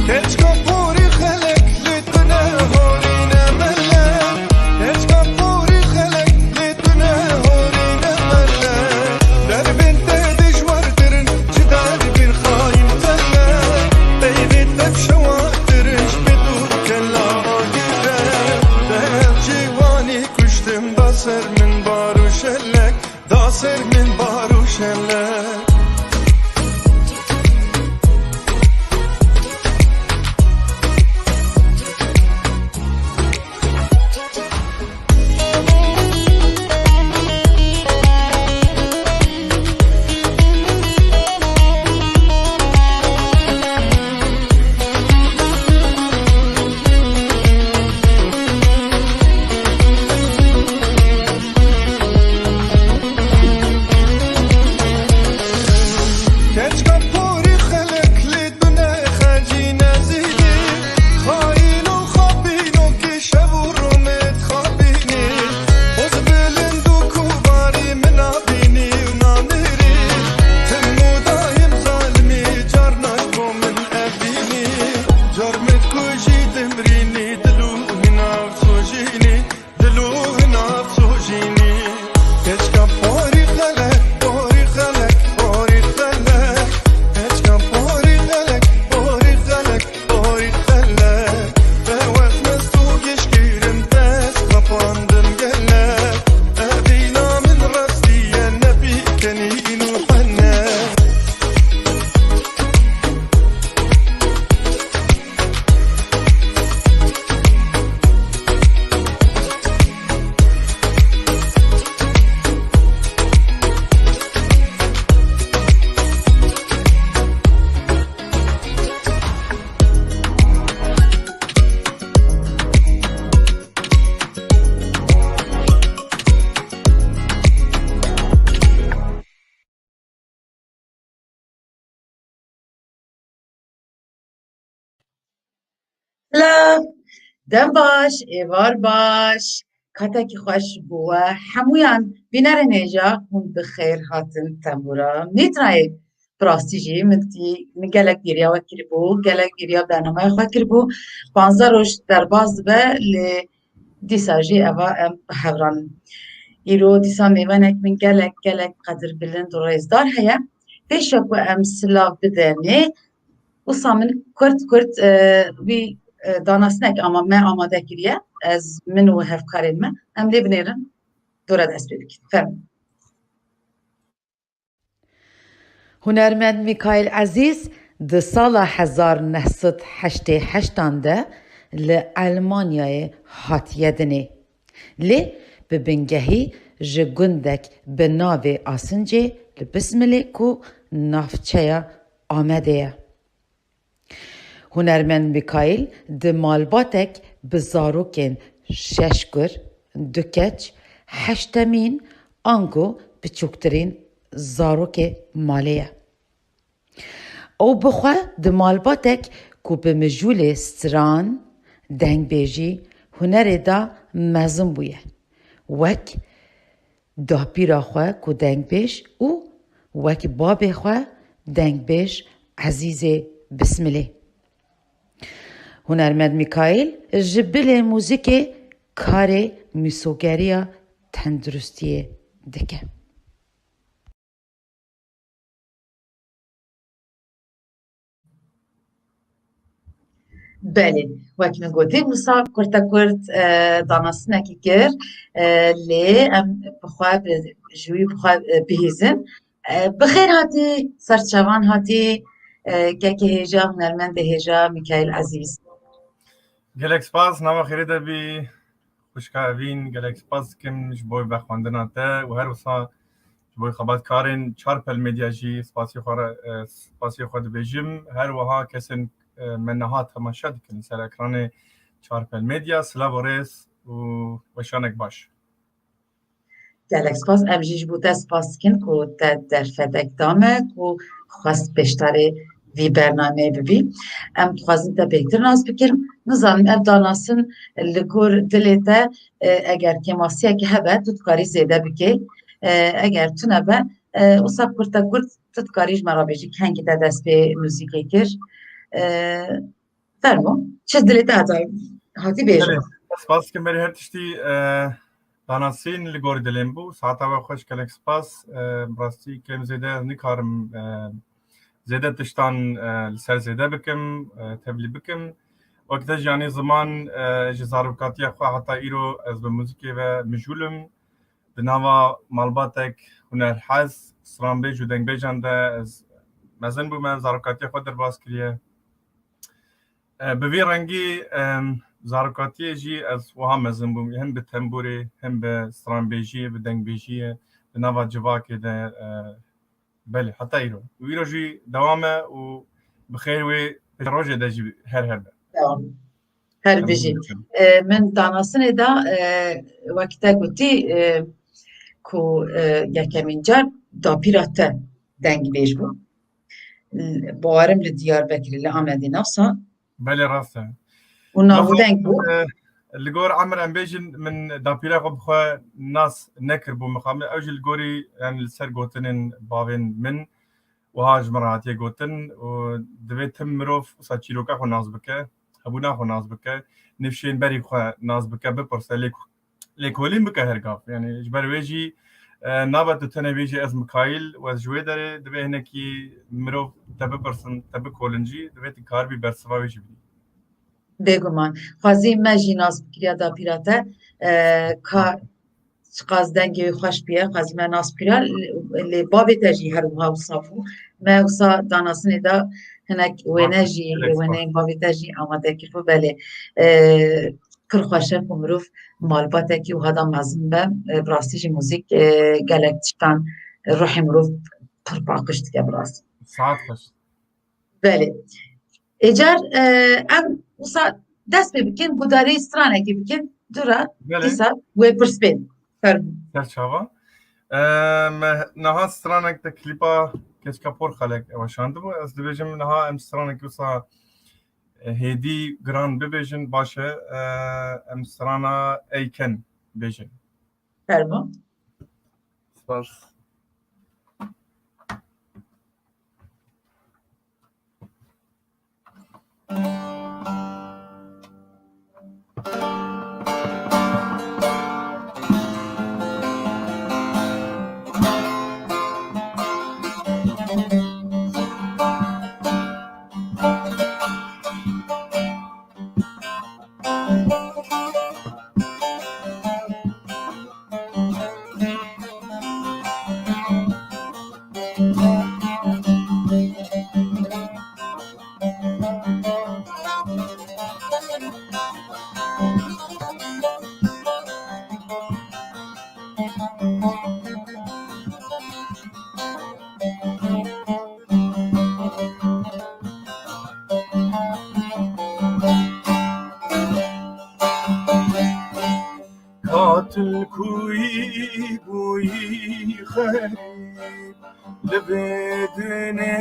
کچ کپوری خلک لتنه هوری نمله کچ کپوری خلک لتنه هوری نمله در بنت دشوار ترن چه در بین خواهیم تله بیوید تب شواترش بدو کلا آگیره در جوانی کشتم داسر من بارو شلک داسر من بارو شلک دم باش ایوار باش کاتکی خوش بوه همویان بینر نیجا هم بخیر هاتن تمورا میترای پراستیجی من گلک گیریا و کربو گلک گیریا برنامه خواه کربو 15 روش در باز به دیسا جی اوا ام هوران ایرو دیسا میوانک من گلک قدر بلند و رئیسدار هیا پیش وکو ام سلاف بدنی و سامن کرد وی دانستنک اما من آماده کریه از من و هفکارین من ام لی بنیرن دوره دست بیدید فرم هنرمند میکایل عزیز ده سال 1988 ده لألمانیای هاتیه دنه لی ببنگهی جگندک به ناو آسنجه لبسملی کو نافچه آمده هنرمند میکایل ده مالباتک بزاروکن ششگر دکچ هشتمین آنگو بچوکترین زاروک مالیه او بخواه ده مالباتک کو به مجول ستران دنگ بیجی هنر دا مزم بویه وک دا پیرا خواه کو دنگ بیش او وک باب خواه دنگ بیش عزیز بسمله هنرمند میکایل جبل موزیک کار میسوگریا تندرستی دکه بله وقتی من گویی موسا کرد دانستن کی کر لی ام بخواب جوی بخواب بهیزن بخیر هاتی سرچوان هاتی که هجا هنرمند هجا میکایل عزیز گلک سپاس نام خیلی دبی خوشکاوین گلک سپاس کم جبوی بخواندن تا و هر وسا جبوی خبات کارن چارپل مدیا جی سپاسی خود بجیم هر وها کسن منها تماشا دکن سر اکران چارپل مدیا سلاو ریس و شانک باش گلک سپاس امجیج بوده سپاس کن که در فدک دامه که خواست بشتره وی برنامه ببی ام خوازم تا بهتر ناز بکرم نظام اب داناسن لگور دلیتا اگر که ماسیه که هبه تدکاری زیده بکی اگر تو نبه اصاب کرتا کرد تدکاریش مرا بیجی که هنگی تا دست به موزیکی کر Fermo. Çi dilê te hatî bêjin. Spas ki beri her tiştî danasîn li gor dilên bû. Saeta ve xweş gelek spas. Rastî kêm zêde nikarim zêde tiştan li ser zêde bikim, tevlî bikim. Wekte jî yanî ziman ji zarokatiya xwe heta îro ez bi muzîkê ve mijûl im. Di nava malbatek hunerhez, stranbêj û dengbêjan de ez mezin bûme, zarokatiya xwe derbas kiriye. Bi vî rengî zarokatiyê jî ez wiha mezin bûm, hem bi temborê, hem bi stranbêjiyê, bi dengbêjiyê, di nava civakê de belê heta îro. Û îro jî dewam e û bi xêr wê rojê de jî her hebe. Her bijî. Min danasînê de wekî te gotî ku yekemîn car dapîra te dengbêj bû. Bawarim li Diyarbekirê li Amedê navsa Belê rast e. û navdeng bû. Li gor Emer em bêjin min dapîra xwe bi xwe nas nekirbû mixame ew jî li gorî yani li ser gotinên bavên min wiha ji min hatiye gotin û divê tim mirov wisa çîroka xwe nas bike, hebûna xwe nas bike, nifşên berî xwe nas bike, bipirse lêkolîn bike her gav. Yani ji ber wê jî nabe tu tenê bêjî ez Mikaîl û ez ji wê derê divê hinekî mirov te bipirsin, te bikolin jî divê tu karbî bersiva wê jî bidî. Bêguman. Xwazî me jî nas bikiriya dapîra te ka qaz dengê wê xweş biye, xwazî me nas bikiriya lê bavê te jî her wiha wisa bû. Me wisa danasînê de hinek wêne jî wêneyên bavê te jî amade kirbû belê. Pir xweş e ku mirov malbatekî wiha de mezin be, bi rastî jî muzîk gelek tiştan ruhê mirov pir paqij dike bi rastî. Saet xweş. Belê. Ecar em wisa dest pê bikin gudarî stranekê bikin dura dîsa wê pirsbên. Serçava. Me niha stranek de klîpa keçika por xelek weşandibû. Ez dibêjim niha em stranekî wisa hêdî giran bibêjin baş e em strana Eyken bêjin. Fermo. Spas. Katil kuyi buyi xerib Libedine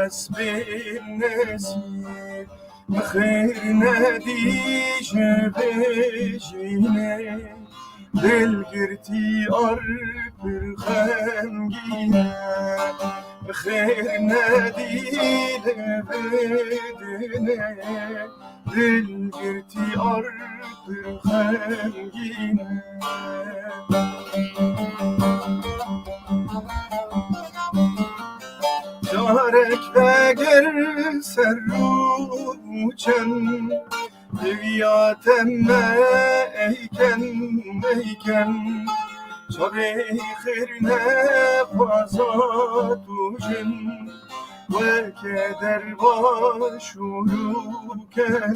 esbin nesir Bixir nedîje bejîne Dil girtî ar pir xemgîne Bixir nedîle bedine Dil girtî ar pir xemgîne Carek veger ser rûçen Deviyatemme eyken eyken Çavê xirne pazatûjin Weke derbaş ûrûken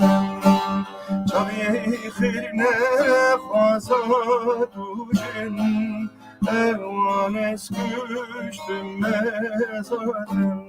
Çavê xirne pazatûjin Ewan ez kuştum mezaten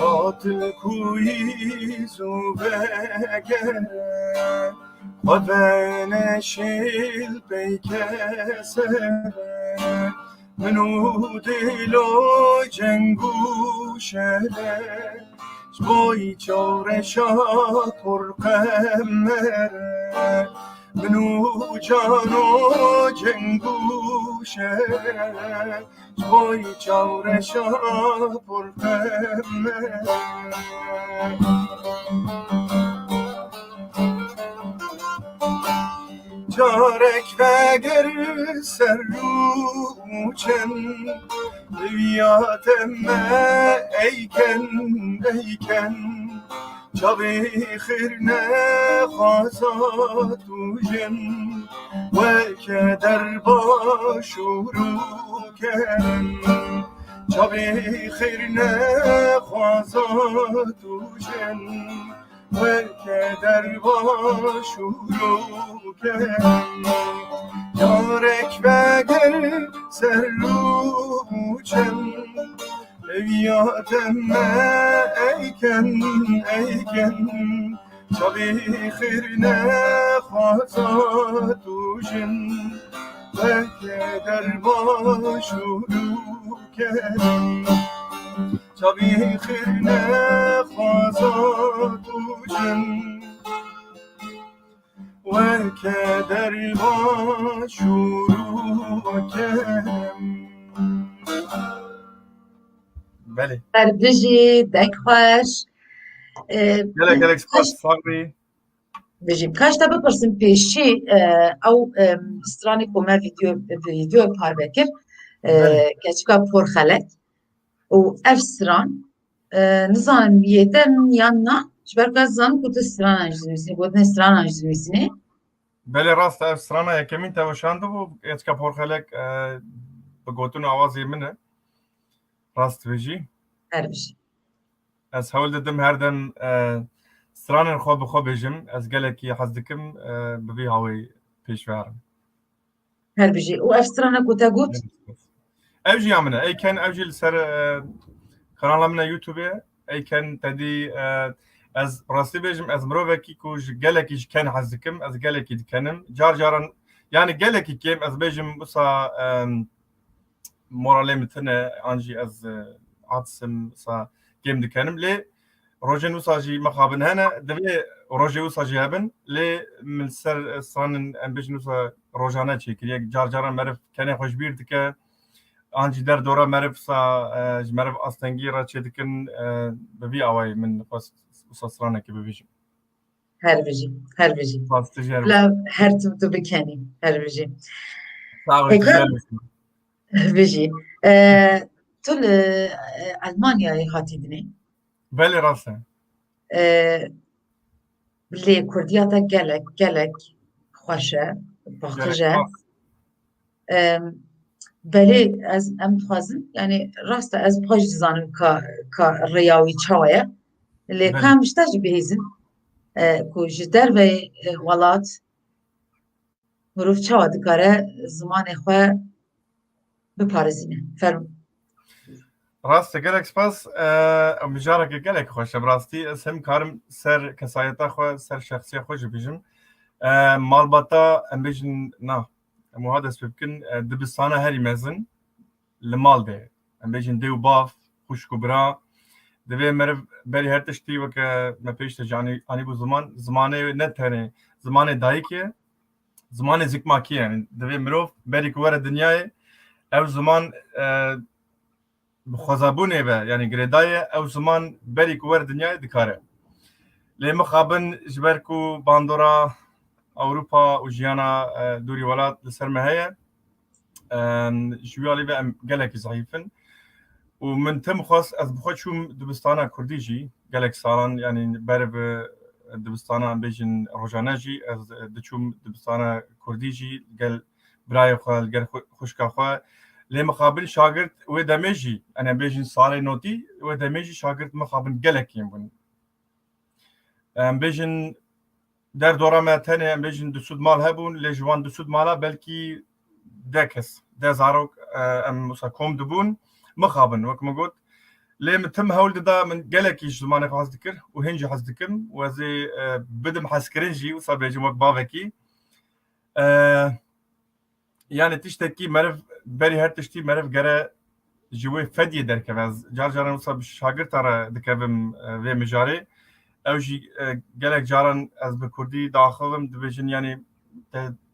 قاتل کوی زوبگر خودن شیل پیکسه منو دلو جنگو شده شبای چارشا پرقمره منو جانو جنگو شده شبای چارشا پرقمره جارک وگر سر روچن بیاتم ایکن ایکن چاوی خیر نخوازد و جن و که در با شروع کن چاوی خیر نخوازد و جن و که در با شروع کن یارک بگر سر روچن بیادم ایکن ایکن چاوی خیر نخوازد و جن و که در با شروع کن چاوی خیر نخوازد و جن و که در با شروع کن. بله بجی دک خوش گلک سپاس ساقی بجی کاش تا بپرسیم پیشی او استرانی که ما ویدیو پار بکر کچکا پر خلق و افسران نزانم یدن یا نه شبر که زن کد استران انجام میسینی بود نه استران انجام میسینی بله راست افسرانه یکمین توشانده و کچکا پر خلق به گوتون آوازی منه راست بجی هر بجی از حول دادم هر دم سرانن خواب خواب بجم از گلکی حز دکم ببی هاوی پیش برم هر بجی و افسرانه کتا گوت اوجی امنه ای کن اوجی لسر کانال من یوتیوبه ای کن تدی از راستی بجم از مروه کی کوش گلکیش کن حز دکم از گلکی دکنم جار جارن yani geleki kim az bejim busa morale mitne anji az atsım sa kim dikenim le rojen usaji makhabın hana devi roje usaji haben le min ser sanin ambejin usa rojana çekiriye car caran merif kene hoş bir dike anji der dora merif sa merif astengira çedikin bevi avay min usa srana ki bevijim هر بجی هر بجی باستجر لا هر تو بکنی هر بجی sağ بجی تو المانیا هاتی دنی بله راسته لی کردیا تا گلک خوشه باخجه بله از ام خوازم یعنی راست از پاش زانم که ریاوی چاویه لی کامشتاج بهیزن کوچ در و ولات مروف چه دکاره زمان خواه بپارزینه فرم راست گلک سپاس مجاره که گلک خوشه براستی اسم کارم سر کسایتا خو سر شخصی خوش بیجم مالباتا ام بیجن نه محادث بکن دبستانه هری مزن لمال ده ام بیجن دیو باف خوش کبرا دوی مرف بری هر تشتی و که ما پیشت جانی آنی بو زمانه نه تنه زمانه دایکیه زمانه زکماکیه یعنی دوی مروف بری کوار دنیای او زمان بخوزابونه به یعنی گردای او زمان بری کوار دنیای دکاره لی مخابن جبرکو باندورا اوروپا و جیانا دوری ولات لسر مهیه جویالی به گلکی ضعیفن ومن تم خاص از بخواد شوم دبستانا كرديجي قالك سالان يعني برب دبستانا بيجن روجاناجي از دشوم دبستانا كرديجي قال براي خال قال خوشكا خا لي مقابل شاگرد و دمجي انا بيجن صالي نوتي و دمجي شاگرد مقابل قالك يمون بيجن در دوره ما تاني بيجن دسود مال هبون لجوان دسود مالا بلكي دكس ده زاروك ام مساكوم دبون مخابن وەک مەگوت لێ متم هەول ددا من gelekî ji zimanê xwe hez dikir û hên jî hez dikim wezê bidim hezkirin jî wisa bêjim wek bavekî yani tiştekî meriv berî her tiştî meriv gere ji wê fediyê derkeve ez car caran wisa bi şagirtan re dikevim vê mijarê ew jî gelek caran ez bi Kurdî daxivim dibêjin yanî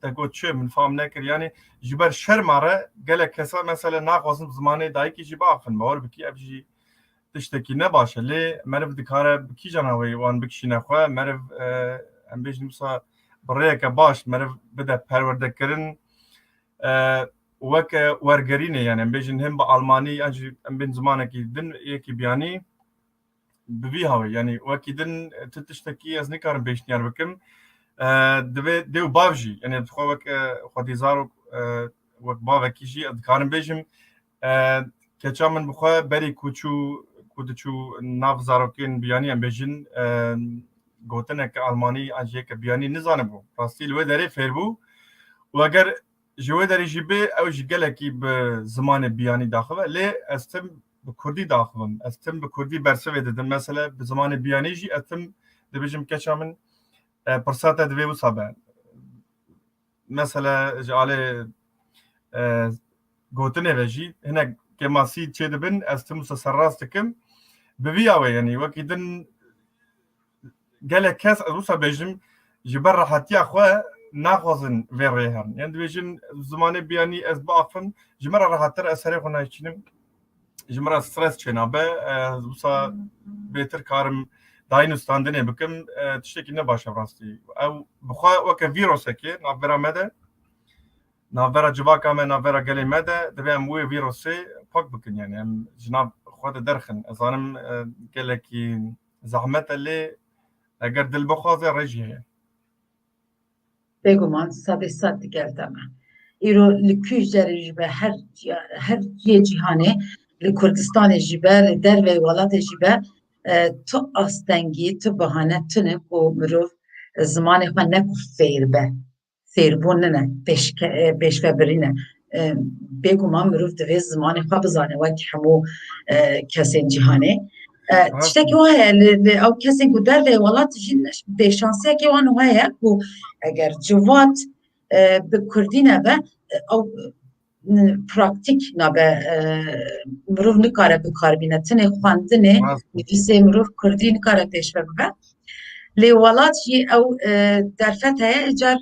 te got çi min fam nekir yani ji ber şerma re gelek kesa mesela naxwazim zimanê dayîkî jî biaxivin bawer bikî ev jî tiştekî ne baş e lê meriv dikare bi kîjana wê wan bikişîne xwe meriv em bêjin wisa bi rêyeke baş meriv bide perwerdekirin weke wergerînê yani em bêjin him bi Almanî an jî em bên zimanekî din yekî biyanî bi vî hawê yani wekî din tu tiştekî ez nikarim pêşniyar bikim divê dêw bav jî yani xwe weke xwedî zarok wek bavekî jî ez dikarim bêjim keça min bi xwe berî ku diçû nav zarokên biyanî em bêjin gotineke Almanî an jî yeke biyanî nizanibû rastî li wê derê fêrbû û eger ji wê derê jî bê ew jî gelekî bi zimanê biyanî daxive lê ez tim bi Kurdî daxivim ez tim bi Kurdî bersivê didim mesela bi zimanê biyanî jî ez tim dibêjim keça min pirsate divê wisa be mesela ji alê gotinê ve jî hinek kemasî çê dibin ez tim wisa serrast dikim bi vî awê yanî wekî din gelek kes ez wisa bêjim ji ber rehatiya xwe naxwazin vê rê herin yani dibêjin zimanê biyanî ez biafim ji me re rehattir ez serê xwe naçînim ji me re stres çênabe ez wisa bêtir karim dayîn û standinê bikim tiştekî ne baş e rastî ew bi xwe weke vîrosekê navbera me de navbera civaka me navbera gelê me de divê em wê vîrosê pak bikin yani em ji nav xwe de derxin ez zanim gelekî zehmet e lê eger dil bixwaze rê jî heye بێگومان سەدی سەد digerteme îro li ku cerê ji be her ciyê cîhanê li Kurdistanê jî be li dervê welatê jî be tu astengî tu bihane tune ku mirov zimanê xwe ne ku fêr be fêrbûn nine pêşvebirî ne bêguman mirov divê zimanê xwe bizane wek hemû kesên cîhanê tiştekî wa heye li ew kesên ku dervê welatê jî bêşansiyekê wan heye ku eger civat bi Kurdî nebe ew praktîk nabe mirov nikare bikarbîne tinê xwendinê nivîsê mirov Kurdî nikare pêşve bibe lê welat jî ew derfet heye car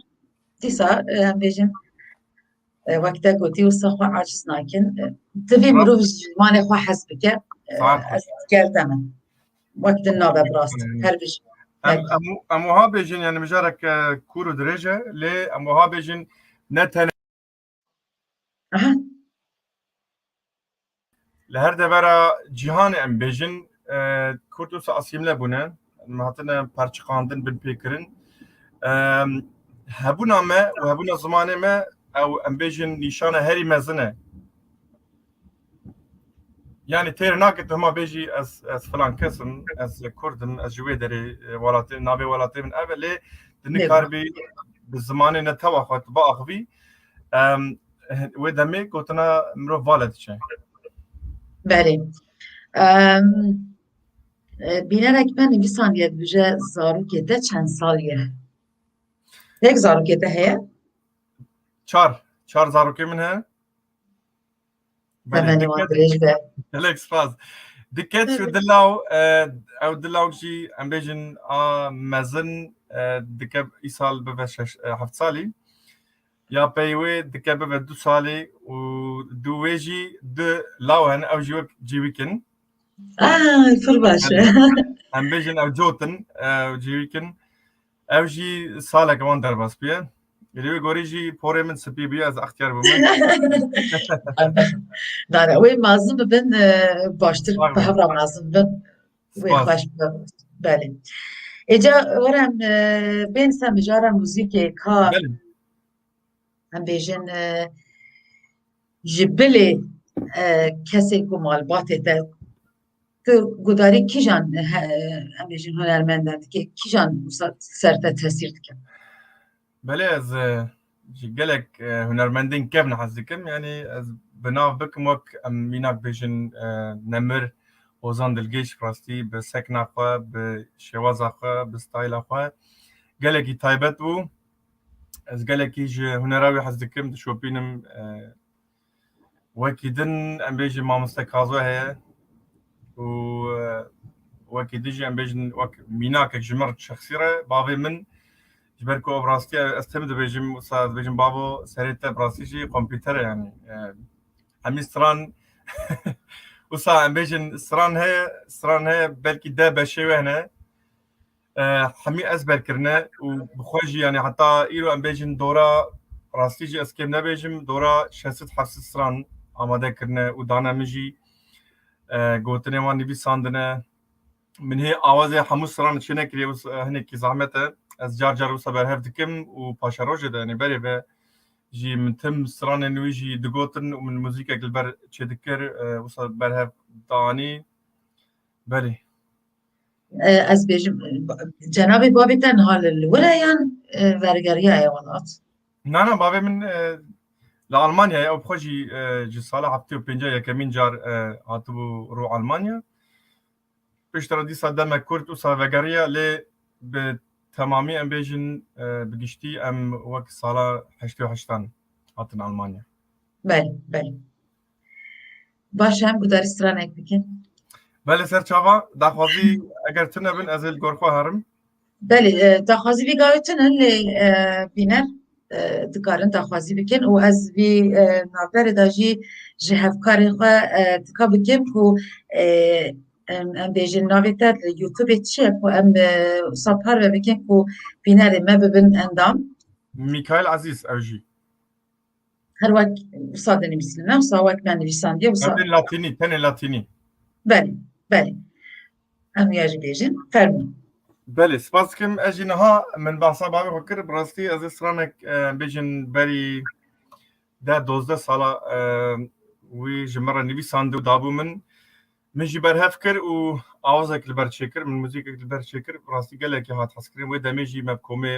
dîsa em bêjin wek te gotî wisa xwe aciz nakin divê mirov ji zimanê xwe hez bike ez gerdeme wek din nabe bi rastî her bijî em wiha bêjin yani mijarek kûr û dirêj e lê em wiha bêjin ne tenê li her devera cîhanê em bêjin Kurd wisa asîmle bûne hatine perçiqandin bin pêkirin hebûna me û hebûna zimanê me ew em bêjin nîşana herî mezin e yani têr naket hema bêjî ez filan kesim ez Kurdim ez ji wê derê welatê navê welatê min ev e lê tu nikarbî bi zimanê ne tewa xwe tu biaxivî wê demê gotina mirov vala diçe Belê bînerek me nivîsandiye dibêje zarokê te çend sal ye tek zarokê te heye çar zarokê min heye hemenê wan dirêj be gelek spas diket şu dilaw ew dilaw jî em bêjin a mezin dike îsal bibe heft salî ya pey wê dike bibe 2 salî û du wê jî du law hene ew jî wek cîwîkin pir baş e em bêjin ew cotin cîwîkin ew jî saleke wan derbas bûye Lê wê gorî jî porê min spî bûye ez extiyar bime nane wê mezin bibin baştir bi hevra mezin bin wê xweş bibe belê êca were em bên sen bijara mûzîkê ka em bêjin ji bilê kesê ku malbatê te tu gudarî kîjan em bêjin hunermendan dike kîjan ser te tesîr dike belê ez gelek hunermendin kevn hazdikim yani ez binav bikim wek em minak bêjin nemir Ozan Dilgeş rastî bi sekna xwe bi şêwaza xwe bi styla xwe gelekî taybet bû ez gelekî ji hunera wê hez dikim dişopînim wekî din em bêjin mamoste kazo heye û wekî din jî em bêjin wek mînakek ji mir şexsî re bavê min ji ber ku ev rastiya ez tim dibêjim wisa dibêjim bavo serê te bi rastî jî kompîter e yani hemî stran wisa em bêjin stran heye belkî de beşê we hene hemî ezberkirine û bi xwe jî yani heta îro em bêjin dora rastî jî ez kêm nebêjim dora 600-700 stran amade kirine û dana min jî gotinê wan nivîsandine min hê awazê hemû stran çê nekiriye hinekî zehmet e ez car wisa berhev dikim û paşa rojê de yani berê ve jî min tim stranên wî jî digotin û min muzîkek li ber çê dikir wisa berhev danî belê Ez bêjim cenabê bavê te niha li were yan wergeriya ye welat? Na bavê min li Almanyayê ew xwe jî ji sala heftê û pênca yekemîn car hatibû ro Almanya pêştera dîsa demek Kurd wisa vegeriya lê bi temamî em bêjin bi giştî em wek sala heştê û heştan hatin Almanya. Belê. Baş em gudarî stranek bikin. Belê ser çava daxwazî eger tu nebin ez ê li gor xwe herim. Belê daxwazî vî gavê tune lê bîner dikarin daxwazî bikin û ez vî navberê de jî ji hevkarê xwe tika bikim ku em bêjin navê te li YouTubeê çi ye ku em wisa parve bikin ku bînerê me bibin endam Mikail Aziz ew jî. her wek wisa dinivîsîne wisa wek me nivîsandiye wisa Tenê latînî tenê latînî. belê em ya jî bêjin fermûn. Belê spas dikim ez jî niha min behsa bavê xwe kir bi rastî ez ê stranek bêjin berî 10-12 sala wî ji me re nivîsandî û dabû min jî berhev kir û awazek li ber çêkir min muzîkek li ber çêkir bi rastî gelekî hat hezkirin wê demê jî me bi komê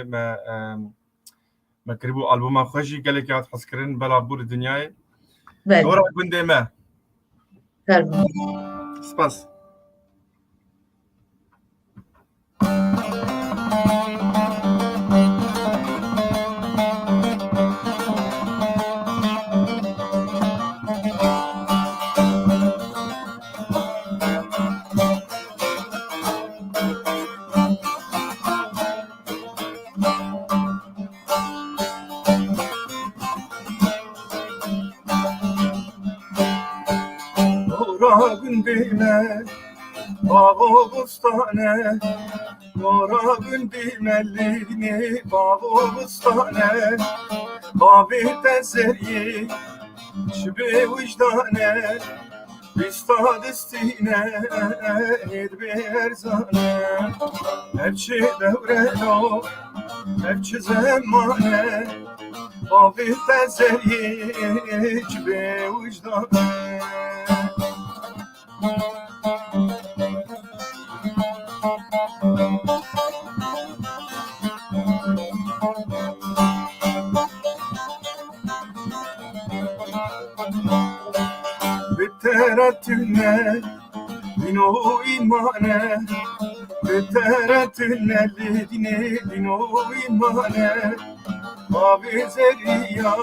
me kiribû albûma xwe jî gelekî hat hezkirin bela bû li dinyayê dora gundê me Fermûn. spas. Dora gündime bavo bustane Dora gündime lini bavo bustane Babi tezeri şibe vicdane Bista destine edbe erzane Hepçi devrelo hepçi zemane Babi tezeri şibe vicdane Biteratüne dino imane Biteratüne dine dino imane Abi zeriya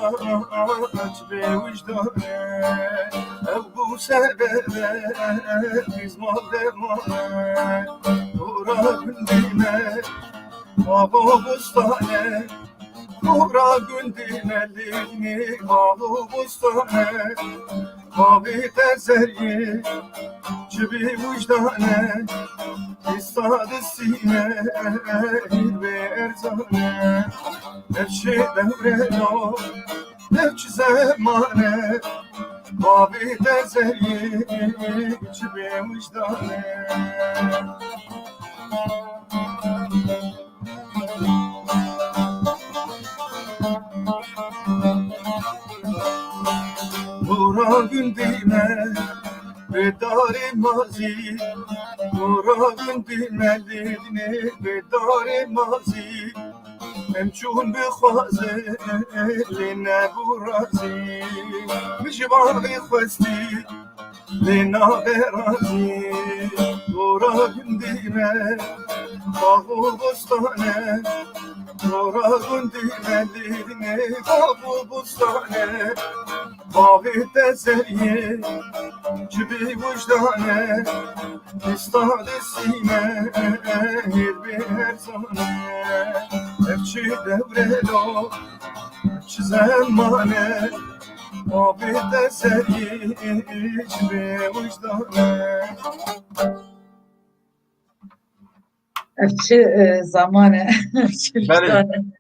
aç be vicdane Ev bu sebebe biz maldemane Dora gündime babo bustane Dora gündime lini babo bustane Abi tezeri cibi vicdane İstadı sine hilve erzane Nefşi devrelo nefçi zemane Abi tezeri cibi vicdane Dora gündime bedar mazi Dora gündime ledine bedar mazi امچون بخوازه لنبو رازی مجباری خواستی لنا برازی دورا گندیمه باغ بستانه دورا گندیمه دیدنه باغ بستانه باغ تزریه جبی وجدانه استاد سیمه هر به هر زانه افچی دوره لو افچی زمانه باغ تزریه جبی وجدانه چه زمانه چه بله وجدانه.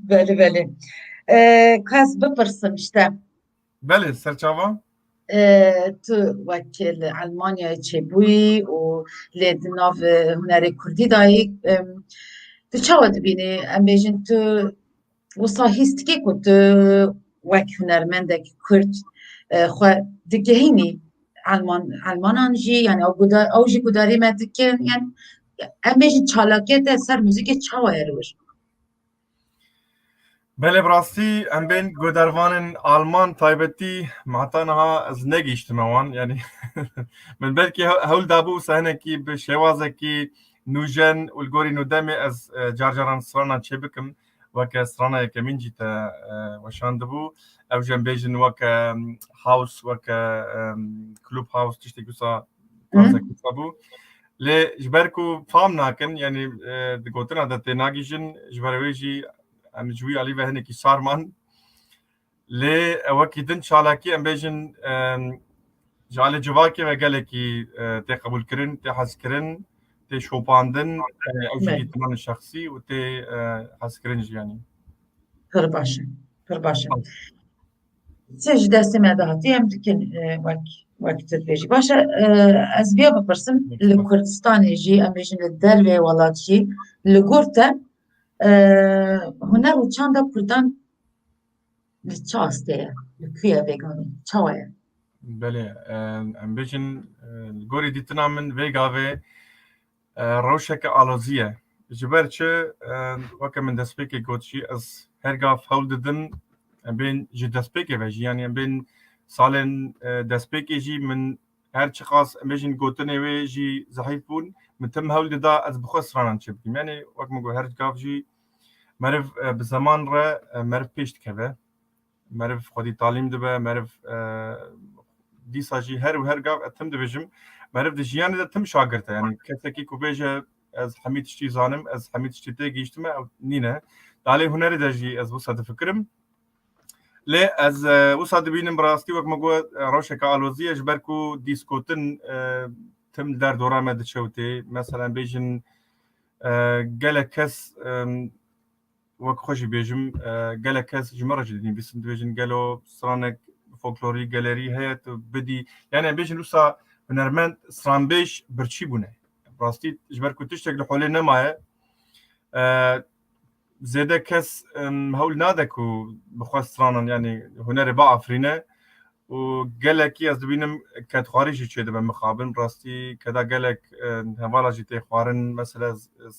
بله بله. کس بپرسم işte بله سرچاوا تو وکیل المانیا چه بوی و لید ناو هنر کردی دایی تو چه دبینی ام بیجن تو وسا هیستکی که تو وک هنرمندک کرد خو دگهینی المانان جی یعنی او جی گداری مدکن یعنی ام بیجن چالاکیت سر موزیک چه روش بله براستی ام بین گودروان آلمان تایبتی معتنها از نگیشتم وان یعنی من بلکی هول دابو سهنه کی به شوازه کی نوجن والگوری نودمی از جارجاران سرانا چه بکم وکه سرانا یکمین جیتا وشاندبو او جن بیجن وکه هاوس وکه کلوب هاوس تشتی گوسا تازه کسابو لی جبرکو فام ناکن یعنی دگوتنا دته ناگیجن جبرویجی ام جوی علی و هنکی سارمان لی وکی دن شالاکی ام بیجن جال جواکی و گله کی تی قبول کرن تی حس کرن تی شوپاندن او جدی تمان شخصی و تی حس کرن یعنی پر باشه پر باشه سج دستی مدهاتی هم دکن وقت بیجی باشه از بیا بپرسم لکردستان جی ام بیجن دروی ولاد جی لگورته هنر و چند کردان لچاسته لکویا وگانی چاوه بله ام بیجن گوری دیتنا من ویگاوه روشک آلوزیه جبر چه وکه من دسپیکی گوتشی از هرگاف هول ددن بین جی دسپیکی وجی یعنی بین سالن دسپیکی جی من هر چه خاص بیجن گوتنه وی جی ضعیف بون من تم هول ددا از بخص رانان چه بکیم یعنی وقت مگو هرگاف جی مرف بزمان را مرف پیشت که مرف خودی تعلیم دبه مرف دیسا جی هر و هرگاف اتم دبیجم مرف دجیان دا تم شاگرته یعنی کسی که کوبیجه از حمید شتی زانم از حمید شتی تگیشتم او نینه دالی هنری دجی از وسط فکرم لی از وسط بینم براستی وقت مگو روشک آلوزی اجبرکو دیسکوتن تم در دوران مدچوتی مثلا بیجن گله کس وەک خۆشی بێژم گەلە کەس ژمەڕە دنی بیسم دێژن گەلۆ سرانێک فۆکلۆری گەلەری هەیە بدی یانە بێژن وسا هونەرمەند سرانبێش برچی بوونێ ڕاستی ژبەر و تشتێک لە حۆلێ نەمایە زێدە کەس هەول نادەک و بخواست سرانان ینی هونەرێ با ئافرینە و گەلێکی ئەس دبینم کەت خواریشی چێ دەبێ مخابن ڕاستی کەدا گەلێک هەواڵاژی تێ خوارن مەسەلە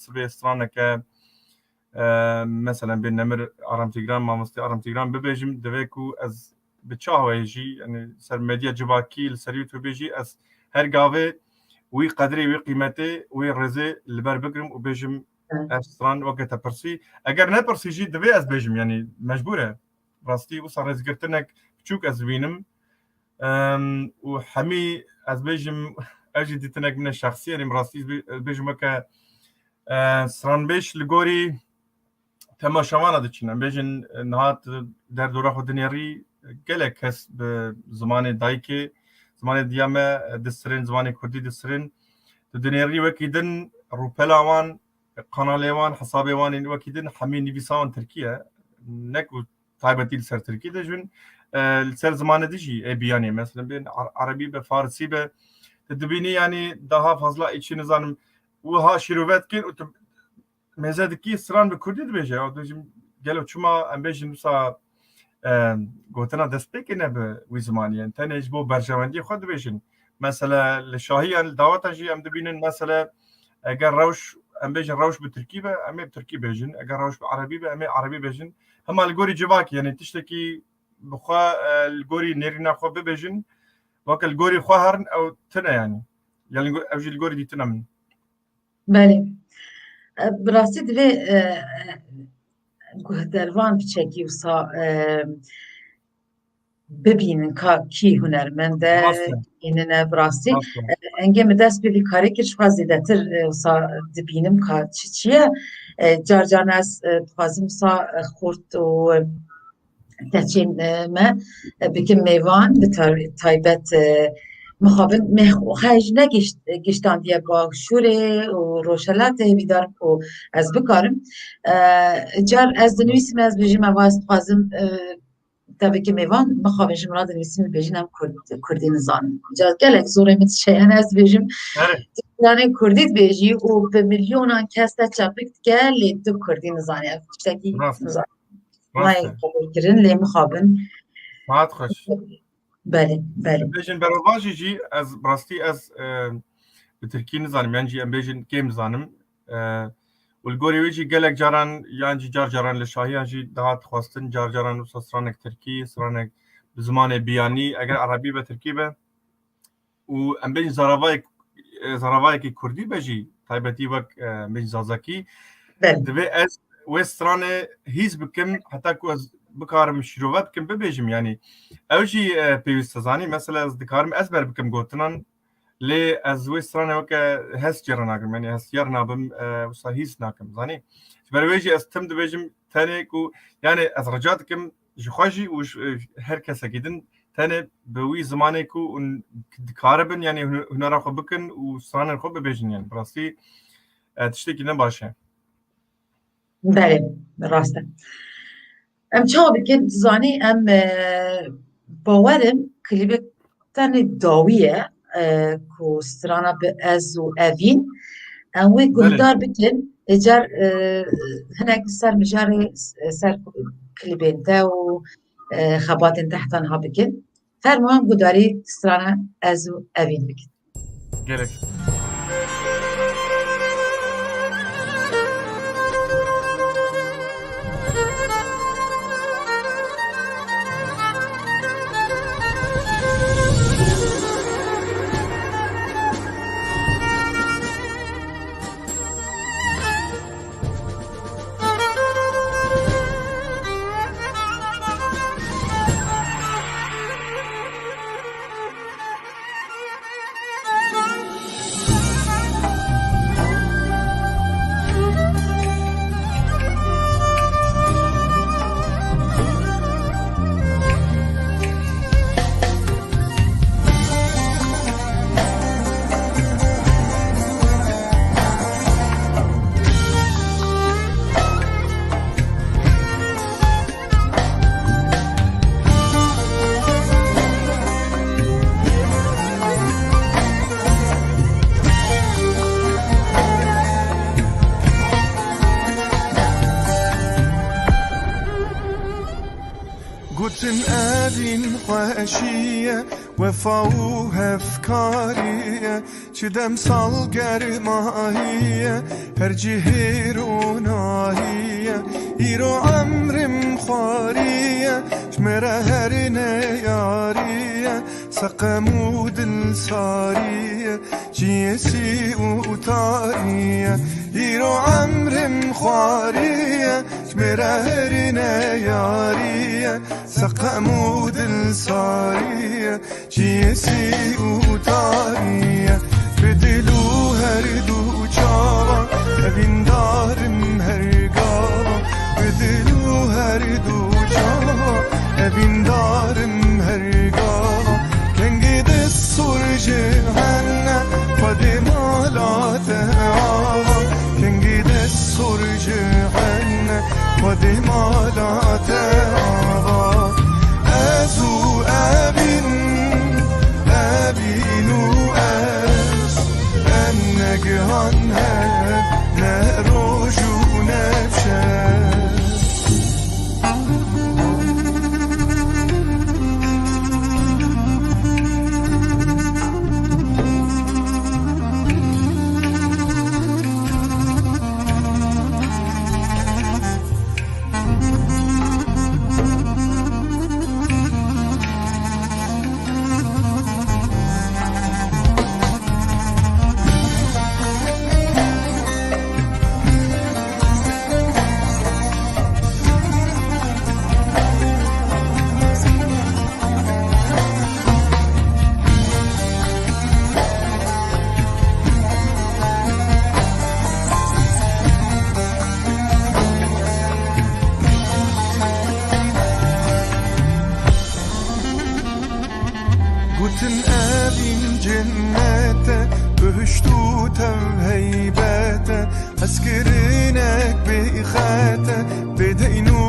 سبێ سرانەکە مثلا بين نمر ارامتيغرام مامستي ارامتيغرام ببيجم دفيكو از بتشاويجي يعني سر ميديا جباكي سريوتو بيجي از هر قاوي وي قدري وي قيمتي وي رزي البر بقرم وبيجم استران وقت برسي اگر نه برسي جي دبي از بيجم يعني مجبوره راستي وصار رزقتنك بتشوك از بينم وحمي از بيجم اجي ديتنك من الشخصيه يعني راستي بيجم ك سران بيش لغوري تماشاوانا دچینن بیجن نهات در دوره خود دنیاری گله کس به زمان دایکی زمان دیامه دسترین زمان کردی دسترین دنیاری وکیدن روپلاوان قنالوان حسابوان این وکیدن همین نویسان ترکیه نکو تایبتی سر ترکی دجون سر زمان دیجی بیانی مثلا بین عربی به فارسی به تدبینی یعنی daha fazla içi nizanım و ها شروعات کن مزادکی سران به کردی دبیجه و دوجم گلو چما ام بیجن وسا گوتنا دست بکنه به وی زمانی تنیج بو برجواندی خود بیجن مثلا لشاهی دعوت جی ام دبینن مثلا اگر روش ام بيجن روش بالتركيبه ام بتركي بيجن اگر روش بعربي ام عربي بيجن هم الجوري جواك يعني تشتكي بخوا الجوري نيرنا خو بيجن وك الجوري خوهرن او تنا يعني اوجي الجوري دي تنا من بله براستی دوی گهدروان بچکی وسا ببینن که کی هنرمنده اینه براستی انگه مدست به کاری که شما زیده تر وسا دبینم که چیه جارجان از خوازم وسا خورد و تچین ما بکن میوان به تایبت مخابن خیج نگشتان دیه با شوره و روشلات بیدارم و از بکارم جار از دنویسیم از بجیم اواز خوازم tabii ki mevan mexabin ji min re dinivîsim bêjin em Kurdî nizanin. Ca gelek zorê min şeyan ez dibêjim yani Kurdî dibêjî û bi milyonan kes te çapik dike lê tu Kurdî nizanî ev tiştekî nizanî. Nayê qebûlkirin lê mixabin. Hat xweş. Belê belê. Bêjin berovajî jî ez rastî ez bi Tirkî nizanim yan jî em bêjin kêm nizanim. والگوری ویچی گلک جاران یعنی جاران لشاهی جی دهات خواستن جاران و سرانک ترکی سرانک زمان بیانی اگر عربی به ترکی به و ام بین زراوای کی کردی بجی تایبتی وک بین زازکی دوی از وستران هیز بکم حتی کو از بکارم شروعات بکم ببیجم یعنی اوجی پیوست زانی مثلا از دکارم از بر بکم گوتنان لی از وستران وک هست جران اگر یعنی هست یار نابم وصاهیس ناکم زانی برویجی از تم دبیجم تانه کو یعنی از رجات کم جخواجی و هر کس اکیدن تانه بوی زمانی کو اون دکاربن یعنی هنر خو بکن و سران خو ببیجن یعنی براستی تشتکی نباشه. بله راسته. ام چه بکن زانی ام باورم کلیب تانه داویه کو سترانا به از و اوین اوی گلدار بکن اجار هناك سر مجاري سر كليبين تا و خباتين تحتان ها بكن فرموان قداري سترانا از و اوین بکن گلک أبين وأشية وفاوها أفكارية شدم صالقر ماهية هرجهير وناهية إيرو عمر مخارية شمرة هرنا يارية سقمود الصارية جيسي وطارية إيرو عمر مخارية شمرة هرنا يارية سقمود الصارية جيسي وطارية بدلو هردو جاوا أبين دارم هرقاوا بدلو هردو جاوا أبين دارم هرقاوا كان قد الصور جهنة فدمالات عاوا كان قد الصور جهنة فدمالات عاوا أزو أبين وأز النجهانها نروج ونفشل جنته بهشتو تو هیبته اسکرینک بیخته بدینو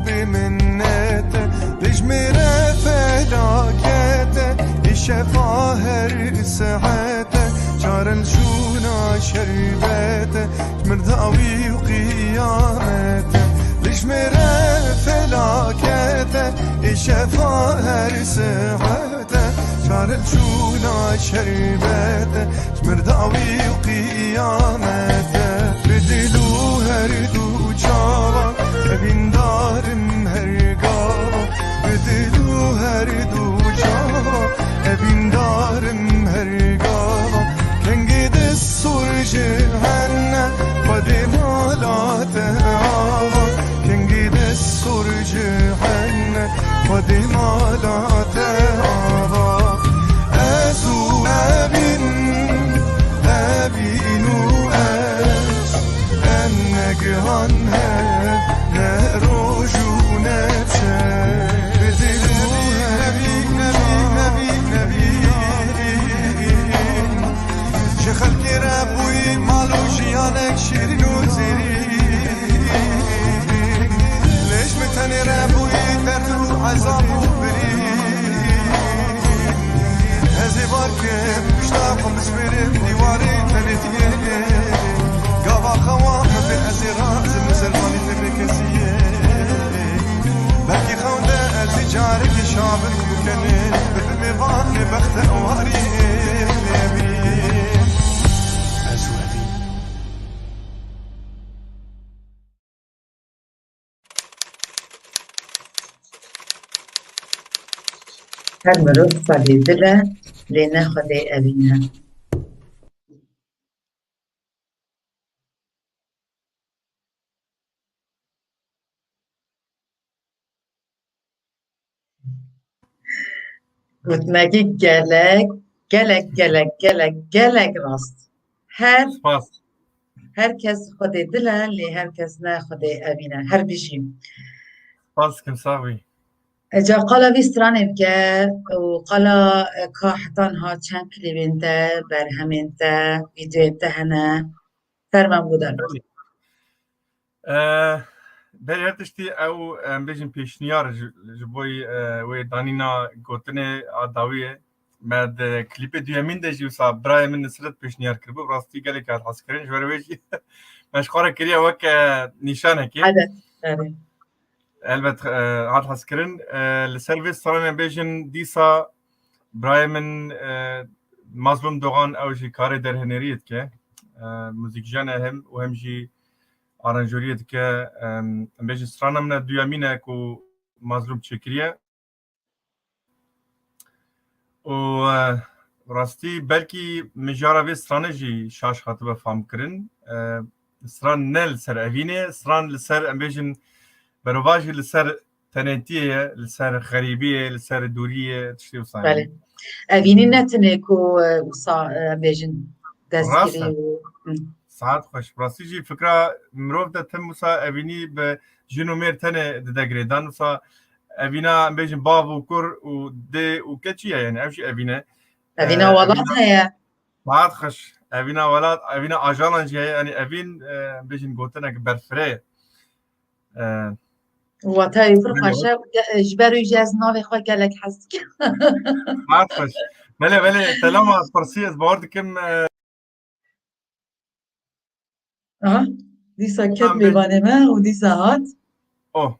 بمنته لجمره فلاکته الشفا هر ساعته جار الجونا شربته مرضاوي وقيامته لجمره فلاكته الشفا هر ساعته جار الجونا شربته مرضاوي وقيامته بدلو هردو جاوا ابين دارم هرقاوا بدلو هردو جاوا ابين دارم هرقاوا كنجد السور جهنم ودمالات آوا كنجد السور جهنم ودمالات آوا ازو ابینو از انگهان نه روزو نفشه بدلو نبی چه خلقی ربوی مالو جیانک شیرین و زیرین لیش متنی ربوی درد و عذاب و برین هزی بار که مشتاقم بسپرم دیواری تلیتیه گاوا خوام به هزی راز مسلمانی تبکسیه بلکی خونده التجاری که شابر بکنه به میوان بخت اواری هر مرۆڤ سەدی دلە لێ نەخودێ ئەڤینە. گوتنەکی gelek rast. سپاس Her kes xwedê dil e lê her kes ne xwedê evîne her bijî. سپاس كم صاحبي Eca qala vî stranê bike û qala ka hetan hat çend klîbên te, berhemên te, vîdeoyên te hene ferman bûdar. بل هر تشتي او بيجن بيشنيار جبوي وي دانينا گوتنه داویه مد کلیپ دیامین ده جوسا برای من نسرت پیشنیار کربو راستی گله که حس کردن جورویجی مشخوره کریه وک نشانه کی Adet. Evet. البته عاد حس کردن لسرویس سالن بیجن دیسا برای من مظلوم دوغان او جی کار در هنریت که موزیک جانه هم و هم جی aranjöriyet ke bejin strana min duyamine ku mazlum çekiriye û rastî belkî mijara vê stranê jî şaş hatibe famkirin stran ne li ser evînê stran li ser em bêjin berova jî li ser tenêtiyê li ser xerîbiyê li ser dûriyê tiştê wisa Bele. Evînî ne tinê ku wisa bêjin destgirî û ساعت خوش راستی جی فکر مرۆڤ de tim wisa evînî bi jin û mêr tenê didegirêdan wisa evîna em bêjin bav û kur û dê û keçi ye yani ev jî evîne evîna welat heye. saat xoş evîna welat evîna ajalan jî heye yani evîn em bêjin gotinek berfirê Watayê pir xweş e ji ber wî jî ez navê xwe gelek hez dikim. saat xoş belê telama pirsî ez bawer dikim Aha. Dîsa ket mêvanê me û dîsa hat. oh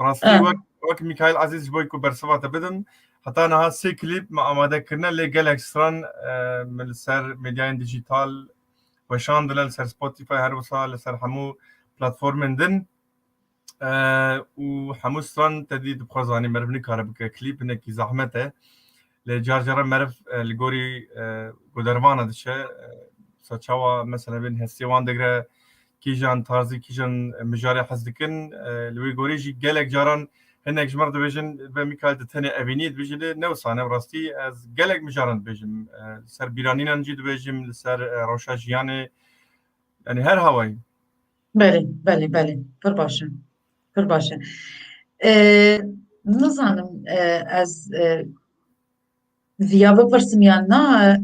rastî wek Mikail Aziz ji bo ku bersiva te bidin heta niha sê klîp me amadekirine lê gelek stran min li ser medyayên dijîtal weşandine li ser Spotify her wisa li ser hemû platformên din û hemû stran te dî dixwazanî meriv nikare bike klîp hinekî zehmet e lê car cara meriv li gorî gudervana diçe çawa mesela bên hestiyê wan digire kîjan tarzî kîjan mijarê hez dikin li wê gorî jî gelek caran hinek ji me re dibêjin ve Mikail di tenê evînî dibêjî lê ne wisa ne rastî ez gelek mijaran dibêjim li ser bîranînan jî dibêjim li ser rewşa jiyanê yani her hawayê Belê pir baş e pir baş e. Nizanim ez via bipirsim yan na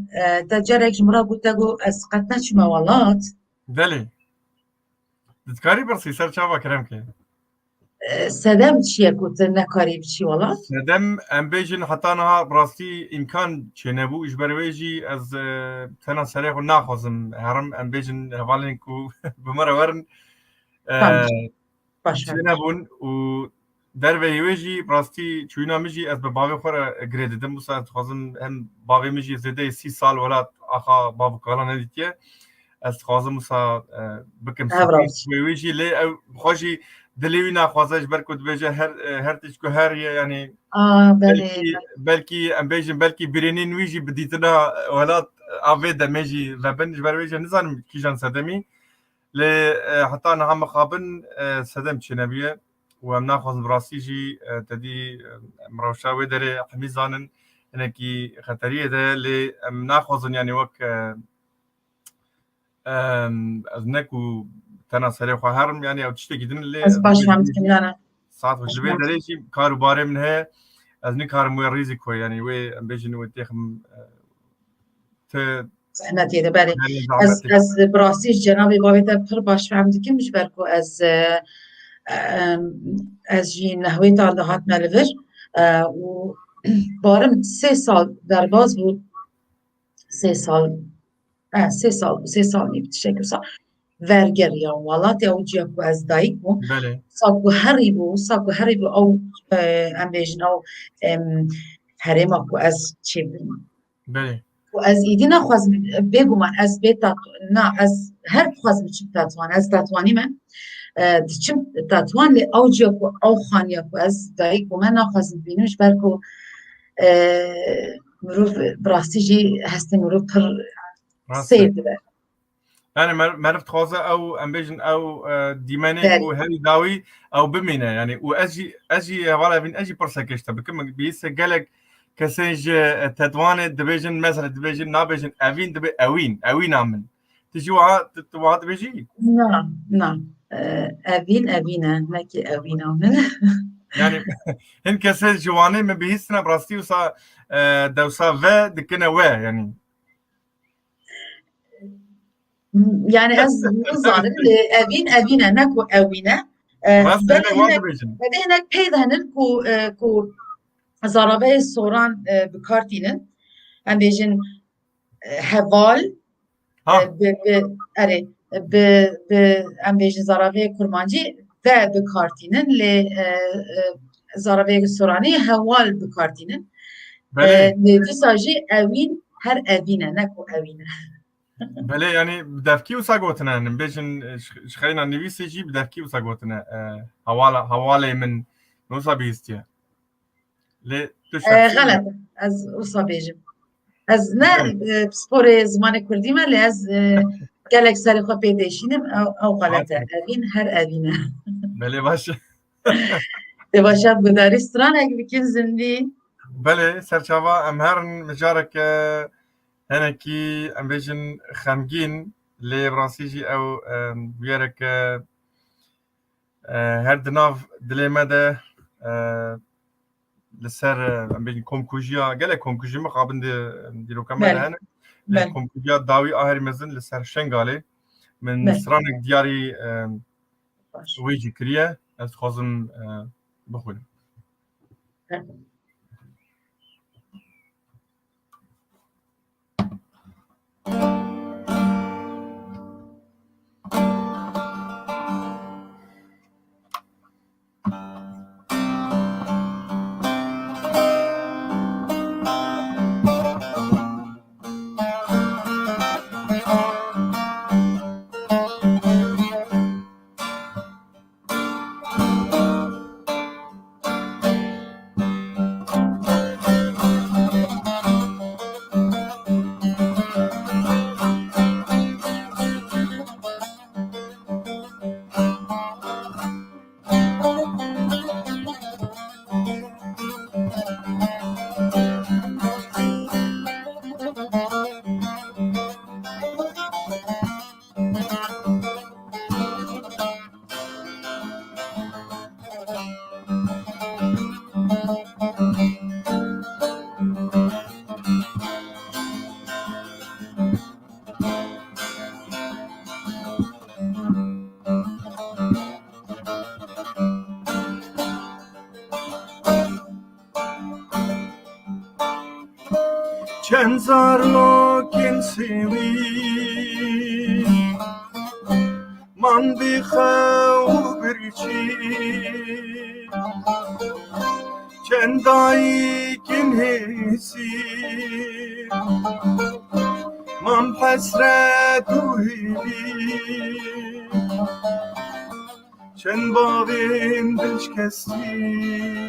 te carek ji min re gote got ez qet neçûme welat Delê. Dikari birsî ser çava keremke. sedem çiye ku tu nekarî biçî welat? Sedem em bêjin heta niha rastî îmkan çênebû ji ber wê jî ez tena serê xwe naxwazim herim em bêjin hevalên ku bi me re werin Tamam. Baş ver. çênebûn û derveyê wê jî rastî çûyîna min jî ez bi bavê xwe re girê didim wisa ez dixwazim hem bavê min jî zêdeyê 30 sal welat axa bavkala nedîtiye ez dixwazim wisa bikim Ev rast. wê jî lê ew xwe jî dilê wî naxwaze ji ber ku dibêje her tişt ku her ye yanî Belê. belkî em bêjin belkî birênên wî jî bi dîtina welat avê demê jî vebin ji ber wê jî nizanim kîjan sedemî lê heta niha mixabin sedem çênebiye û em naxwazin bi rastî jî tedî em rewşa wê derê hemî zanin hinekî xeteriyê de lê em naxwazin yanî wek ez ne ku tena serê xwe herim yanî ew tiştekî din lê Ez baş hem dikim yani. saat ji wê derê jî kar û barê min heye ez nikarim wê rîzîk xwe yanî wê em bêjin wê têxim ti Zehmet yedi belê. Ez zahmetê ez bi rastî ji cenabê bavê te pir baş fehm dikim ji ber ku ez jî nehwê tan dihatme li vir û barim 3 sal derbas bû 3 sal nîv tiştekî wisa vergeriyan welatê ew ciya ku ez dayîk bûm belê sa ku herî bû ew em bêjin ew herêma ku ez çêbirim belê و از ایدی نخواست بگو من از بیت نه از هر خواست بچم تاتوان از تاتوانی من دچم تاتوان لی اوجیا کو او خانیا کو از دایی کو من نخواست بینوش برکو مروف براستی جی هستی مروف پر سیر بده yani merv dixwaze ew em bêjin ew dîmenê Berî. û herî dawî ew bimîne yanî û ez jî hevala evîn ez jî pir sekeşte bikim bîse gelek kesên ji Tetwanê dibêjin mesela dibêjin nabêjin evîn dibe ewîna min tu jî wiha dibêjî نه نه evine neki evina min yani hin kesê ji wanê me bihîstina bi rastî wisa dewsa ve dikine we yanî yani ez zanim evine neku evine rast hene wan dibêjin Ve hinek peydanin ku zarabe soran bi kartînin em bêjin heval ha bi em bêjin zaraveyê kurmancî ve bi kartînin lê zaraveyê soranî hewal bi kartînin belê lê dîsa jî evîn her evîne neku evîne belê yanî bi devkî wisa gotine em bêjin ji xeyna nivîsê jî bi devkî wisa gotine hewalê min wisa bihîstiye lê tu غلط ez wisa bêjim ez ne sporê zimanê Kurdî me lê ez gelek serê xwe pê deşînim ew xelet e evîn her evîne belê baş Te başa gudarî stranek bikin zindî belê serçava em herin mijarek henekî em bêjin xemgîn lê bi rastî jî ew bûyerek her di nav dilê me de li ser em bêjin komkujiya gelek komkujî mixabin dîroka me de hene lê komkujiya dawî aherî mezin li ser Şengalê min stranek diyarî wê jî kiriye ez dixwazim bixwînim چند زارلوکن سوی من بخو برچی چند دایکن هسی من حسرت و هیلی چند باوین دشکستی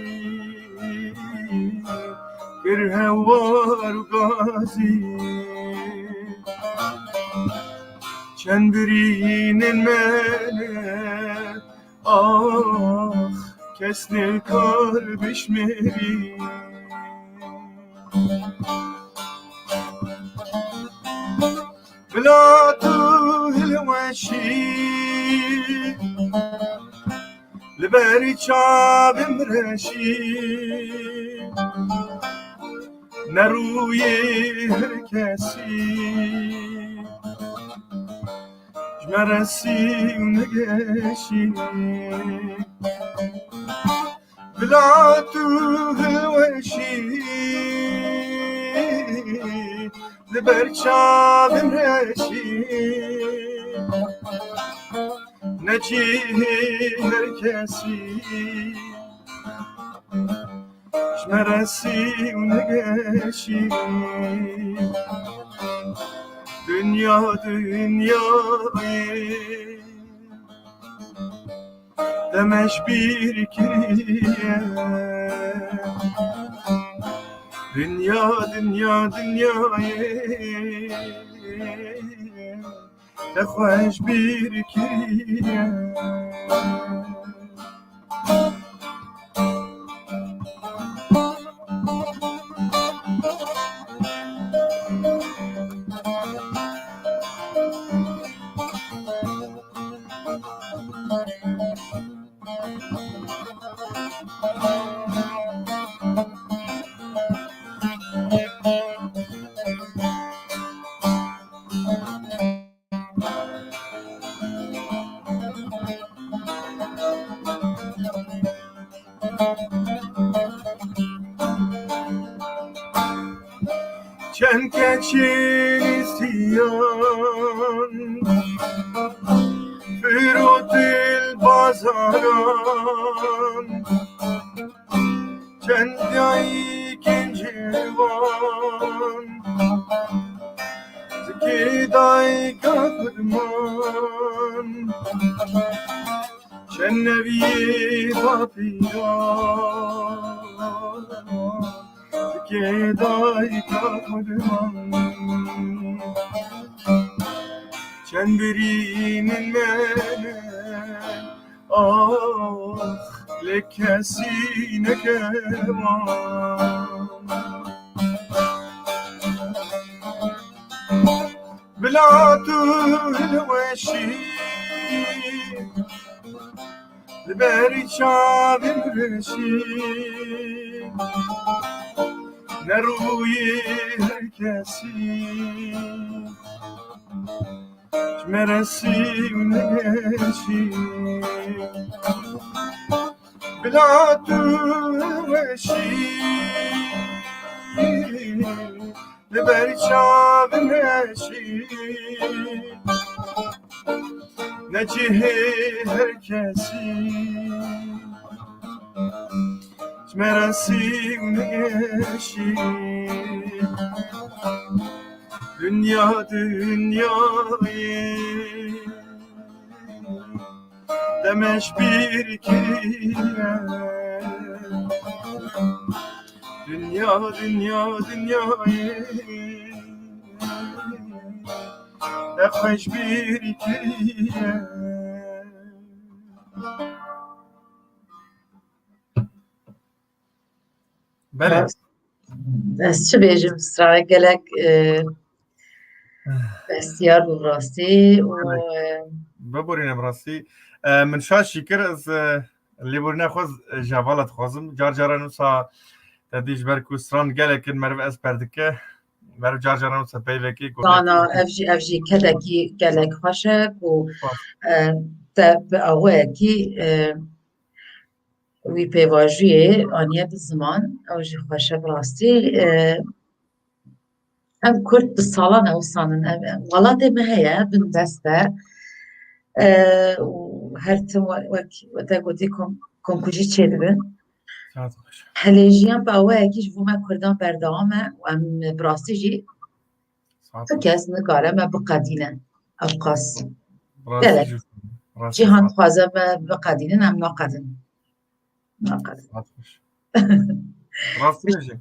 گر هوار و گازی چند برینن منه آخ کس نکار بشمری بلا تو هلوشی لبری چابم رشی نروی هر کسی جمرسی و نگشی بلا تو هلوشی لبر چابم رشی نجی هر کسی شمرسی و نگشی dünya dünyayı demeş bir kiriye dünya dünya dünyayı demeş bir kiriye Çen keçin istiyan Firudil bazaran Çen dayken civan Zeki day kapırman Çen nevi papiyan Kedai kapırman Çembirinin mene Ah lekesine keman Bilatul veşi Liberi çavim reşi نروی هر کسی مرسی و نگشی بلا تو وشی لبری چاب نشی نجه هر کسی merasi güneşi dünya dünyayı demeş bir kere dünya dünya dünyayı demeş bir kere بله از چه بیجم سرای گلک بسیار براستی و ببورینم راستی من شاید شکر از لیبورینه خوز جوالت خوزم جار جارا نوسا تدیج برکو سران گلکن مرو از پردکه مرو جار جارا نوسا پیوکی دانا افجی کدکی گلک خوشک و تب اوه کی وی پیواجویه آنیه به زمان او جی خوشه براستی Em Kurd bi salan ewsanin welatê me heye bin deste û her tim wek te gotî komkujî çê dibin. ساعت خوش Hêlêjiyan bi awayekî ji bo me Kurdan berdewam e û em bi rastî jî ساعت ti kes nikare me biqedînin. Ev qas راستی gelek جو راستی cîhan ساعت dixwaze me biqedînin em naqedin. Naqedin. ساعت خوش راستی جی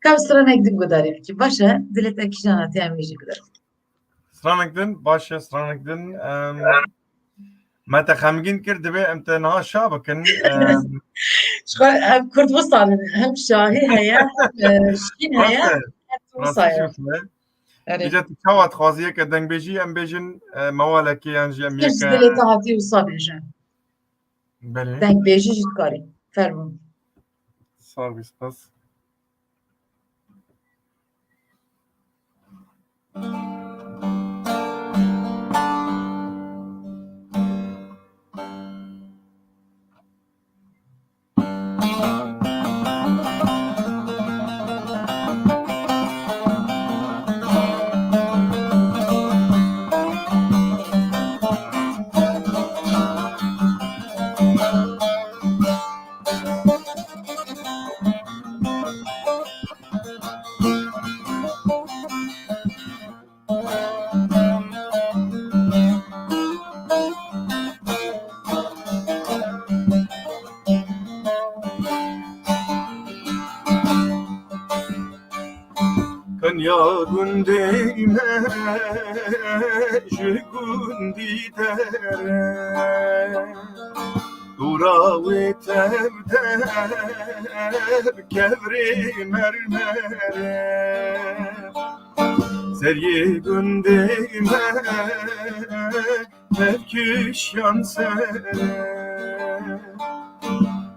Kev stranek din gudarî bikî. Baş e dilê te kîjana te em wî jî gudarî. سرانکدن باشه سرانکدن ما تخمگین کرد به امتحانها شا بکن Em Kurd wisanin hem şahî heye hem şîn heye راسته hem راستی wisaye. جوتله Erê. ایجا تکاوت خوازیه که دنگ بیجی ام بیجن موالکی انجی ام Kir ji یک dilê te hatî wisa bêje. بله Deng bêjî jî dikarî. Fermû. سال بیست پس کنیا گندیمه جگوندی دره دورا و تبدر کبری مرمره سریع گندیمه ترکش یانسره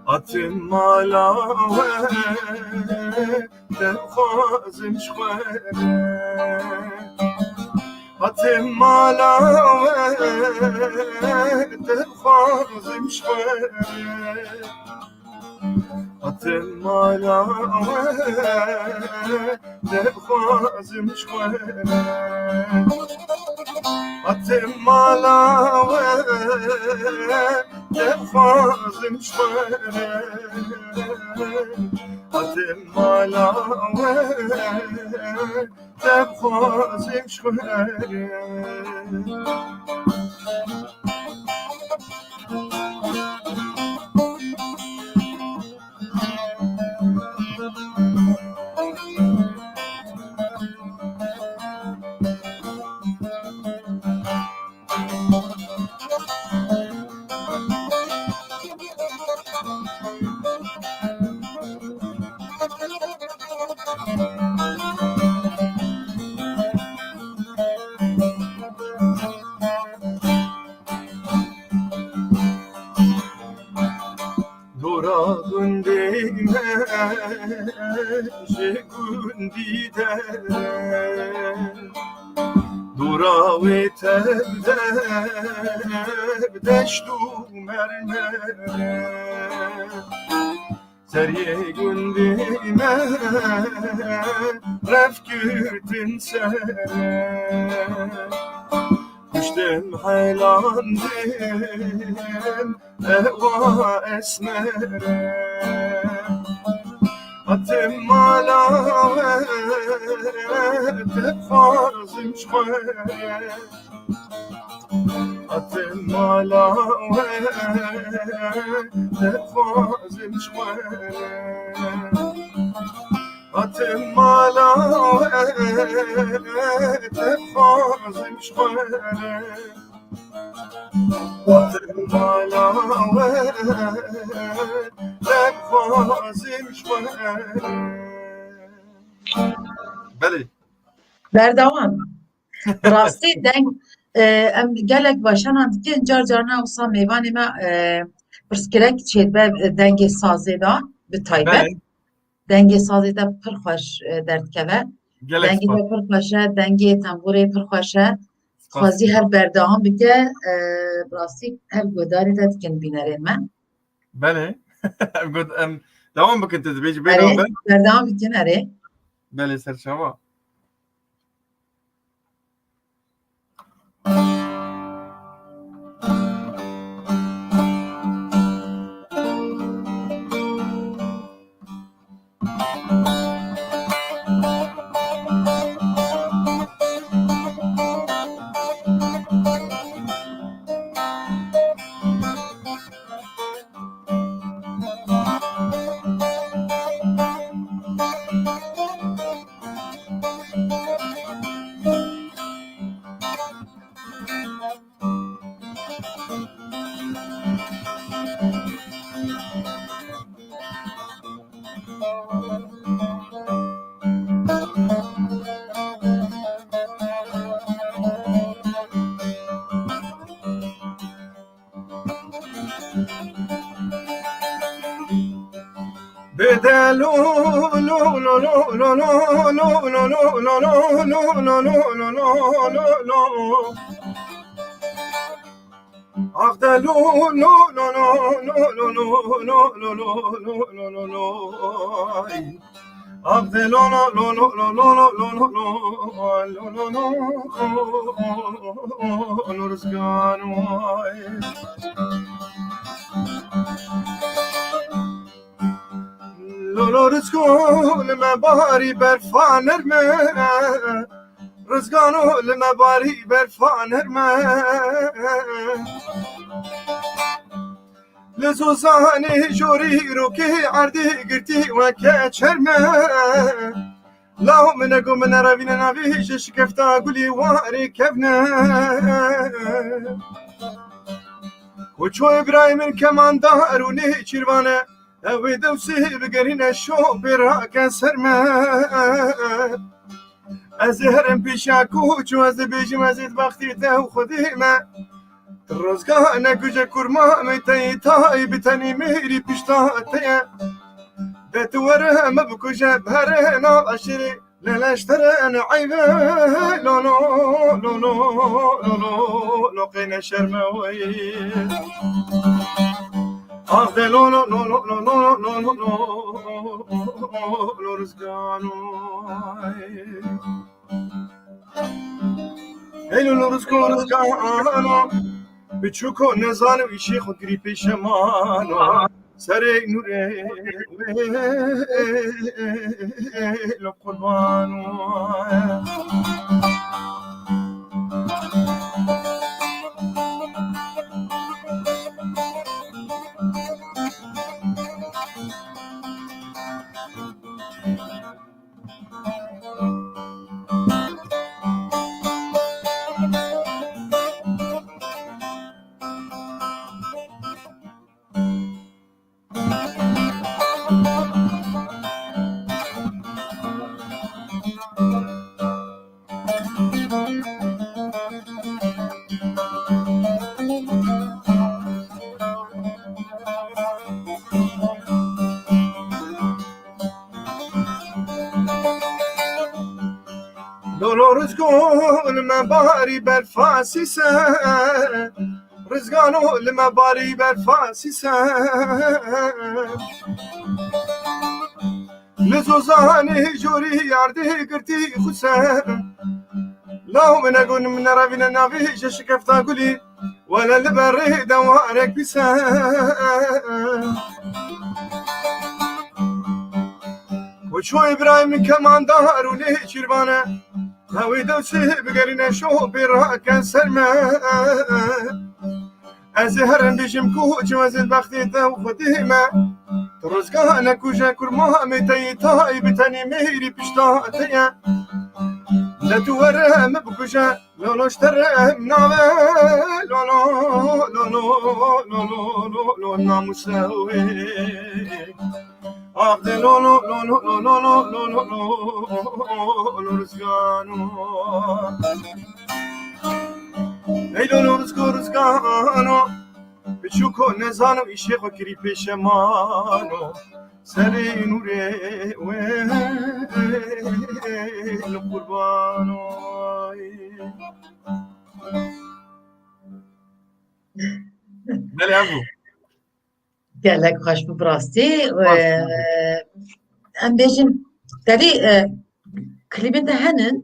Atım malave devxwazim şxwere Atım malave devxwazim şxwere Atım malave devxwazim şxwere Atım malave devxwazim şxwere Atım malave devxwazim şxwere Dora gundime jegundide Dora ve tevde deştu mermere Seriye gundime refkürdün sere Düştüm haylandım eva esmere Atım malave devxwazim şxwere Atım malave devxwazim şxwere Atım malave devxwazim şxwere Atım malave devxwazim şxwere Beli Berdewam. Rastî deng em gelek başanan dikin car carna wisa mêvanê me pirsgirêk çêdibe dengê sazê da bi taybet. Beli Dengê sazê de pir xweş derdikeve. Gelek Dengê spas de pir xweş e, dengê tembûrê pir xweş e. Xwazî her berdewam bike rastî her godarê de dikin bînerên me. Beli Em devam bakın dedi. Beci Erê beraber berdewam bikin erê. بله سرچاوا بدلو لو لو لو لو لو لو لو لو لو لو لو لو لو لو أغدلو لو لو لو لو لو لو لو لو لو لو لو لو أغدلو لو لو لو لو لو لو لو لو لو لو رزقانو لولو رزقو لما باري برفان ارمي رزقانو لما باري برفان ارمي لزوزاني جوري روكي عردي قرتي وكا تشرمي لاو منكو من رابينا نافيش شكفتا قولي واري كفنا وچو ابراهيم كمان داروني چيروانا اوی دوستی بگرین شو برا سرما از هرم پیشا کوچ و از بیجم از وقتی ته خودی ما روزگاه نکوچه کرما میتایی تای بتنی میری پیشتا تیا دتوره مبکوچه بهره ناشری للاشترن عیبه لو لو لو لو لو لو لو قین شرموی أغدلو لو لو لو لو لو لو لو لو لو رزقانو هلو لو رزقانو بچوكو نزانو إشي خود گريبي شمانو سري نوري لو قربانو رزقو لما باري برفاسي سا رزقانو لما باري برفاسي سا لزوزاني جوري ياردي قرتي خسا لاو من اقول من رابينا نافيش شكفتا قولي ولا لبري دوارك بسا وشو ابراهيم كمان داروني شيروانا هاوي دوسي بقرينا شو براك سلمى ازهرن بيجم كوچ وزن بختي تو خديمة ترزقها نكوجا كرما ميتي تاي بتاني ميري بشتا تيا لا تورم بكوجا لو اشترم ناوي لو لو لو لو لو لو لو ناموساوي أغدى لو لو لو لو لو لو لو لو لو لو رزقانو ای لو رزقانو بچوكو نزانو إشي خكري بشمانو سري نوري وين قربانو بله ابو gelek hoş bu brasti. Em bejin deri کلیبên de henin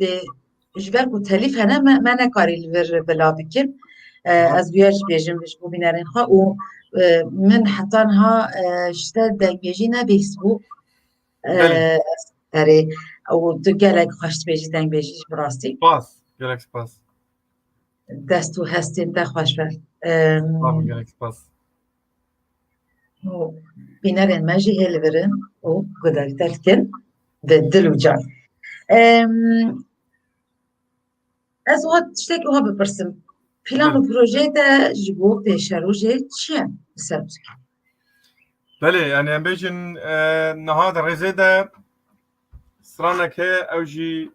lê ji ber ku telîf hene me nekarî li vir bila bikim ez duya jî bêjim ji bo bînerên xwe û min heta niha ji te dengbêjî nebîstbû erê û tu gelek xweş dibêjî dengbêjî ji bi rastî Spas. Gelek spas. dest û hestên te xweş be Bravo, gelek spas. bînerên me jî hê li virin û guderî te dikin bi dil û can. Ez wiha tiştekî wiha bipirsim. Plan û projeyê te ji bo pêşerojê çi ye li ser muzîkê? Belê, yani em bêjin niha di rêzê de stranek heye ew jî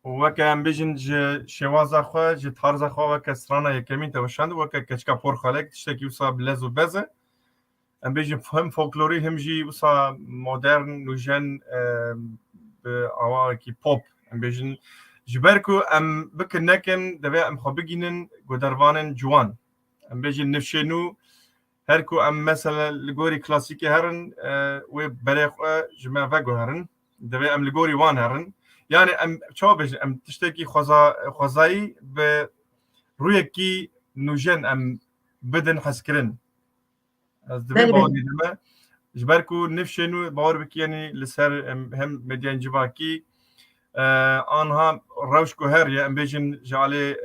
weke em bêjin ji şêwaza xwe, ji tarza xwe weke strana yekemîn te weşand weke keçika porxalek tiştekî wisa bi lez û bez e. Em bêjin hem folklorî hem jî wisa modern nûjen bi awayekî pop. Em bêjin ji ber ku em bikin nekin divê em xwe bigînin gudervanên ciwan. Em bêjin nifşênû her ku em mesela li gorî klasîkê herin wê berê xwe ji me veguherin. Divê em li gorî wan herin. Yani em çawa bêjin em tiştekî xwezayî bi rûyekî nûjen em bidin hezkirin. Ez divê bawerî dime ji ber ku nifşênû bawer bikî yanî li ser hem medyayên civakî anha rewş ku her ye em bêjin ji alê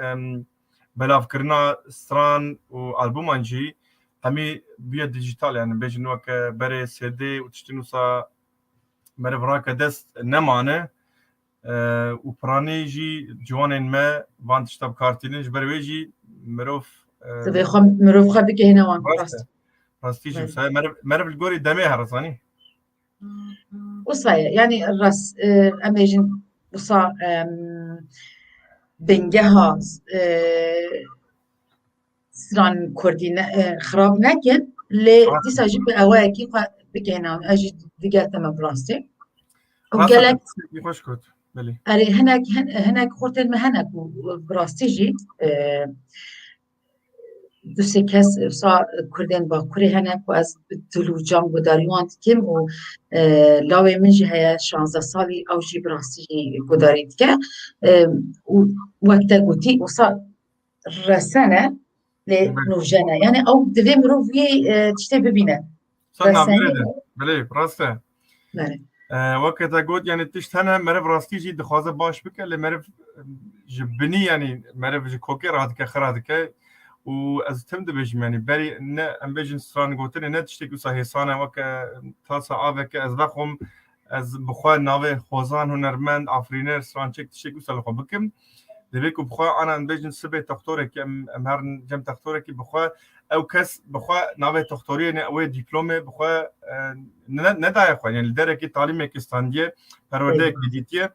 belavkirina stran û albûman jî hemî bûye dijîtal yani bêjin weke berê CD û tiştîn wisa meriv rake dest nemane û piranî jî ciwanên me van tişta bikartînin ji ber wê jî mirov Divê xwe mirov xwe bigihîne wan rast. rastî jî wisa meriv li gorî demê here zanî. Wisa ye yani rast em bêjin wisa bingeha stran Kurdî xirab nekin lê dîsa jî bi ewayekî xwe bigihîne wan ez jî digel te me bi rastî. û gelek Xweş got. Belê. erê hinek xurtên me hene ku bi rastî jî du sê kes wisa Kurdên Bakurê hene ku ez bi dil û can gudarî wan dikim û lawê min jî heye 16 salî ew jî bi rastî jî gudarî dike û wek te gotî wisa resen e lê nûjen e yani ew divê mirov wê tiştê bibîne. Belê rast e. Weke te got yani tişt hene meriv rastî jî dixwaze baş bike lê meriv ji binî yani meriv ji kokê radike xira dike û ez tim dibêjim yani berî ne em bêjin stran gotinê ne tiştekî wisa hêsan e weke tasa aveke ez vexwim ez bi xwe navê xwezan hunermend afrîner strançek tiştekî wisa li xwe bikim divê ku bi xwe ana em bêjin sibê textorekî em herin cem textorekî bi xwe ew kes bi xwe navê textoriyê wê dîplomê bi xwe nedaye xwe yani li derekî talîmekî standiye perwerdeyek dîdîtiye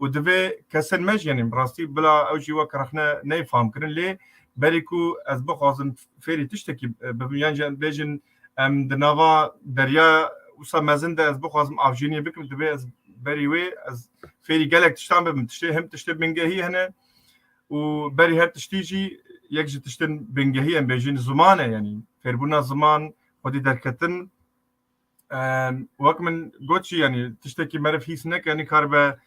û divê kesên me jî yani rastî bila ew jî wek rexne neyfam kirin lê berî ku ez bixwazim fêrî tiştekî bibim yan jî em bêjin em di nava derya wisa mezin de ez bixwazim avjîniyê bikim divê ez berî wê ez fêrî gelek tiştan bibim tiştê hem tiştê bingehî hene û berî her tiştî jî yek ji tiştên bingehî em bêjin ziman e yani fêrbûna ziman xwedî derketin wek min got jî yani tiştekî meriv hîs neke yani karibe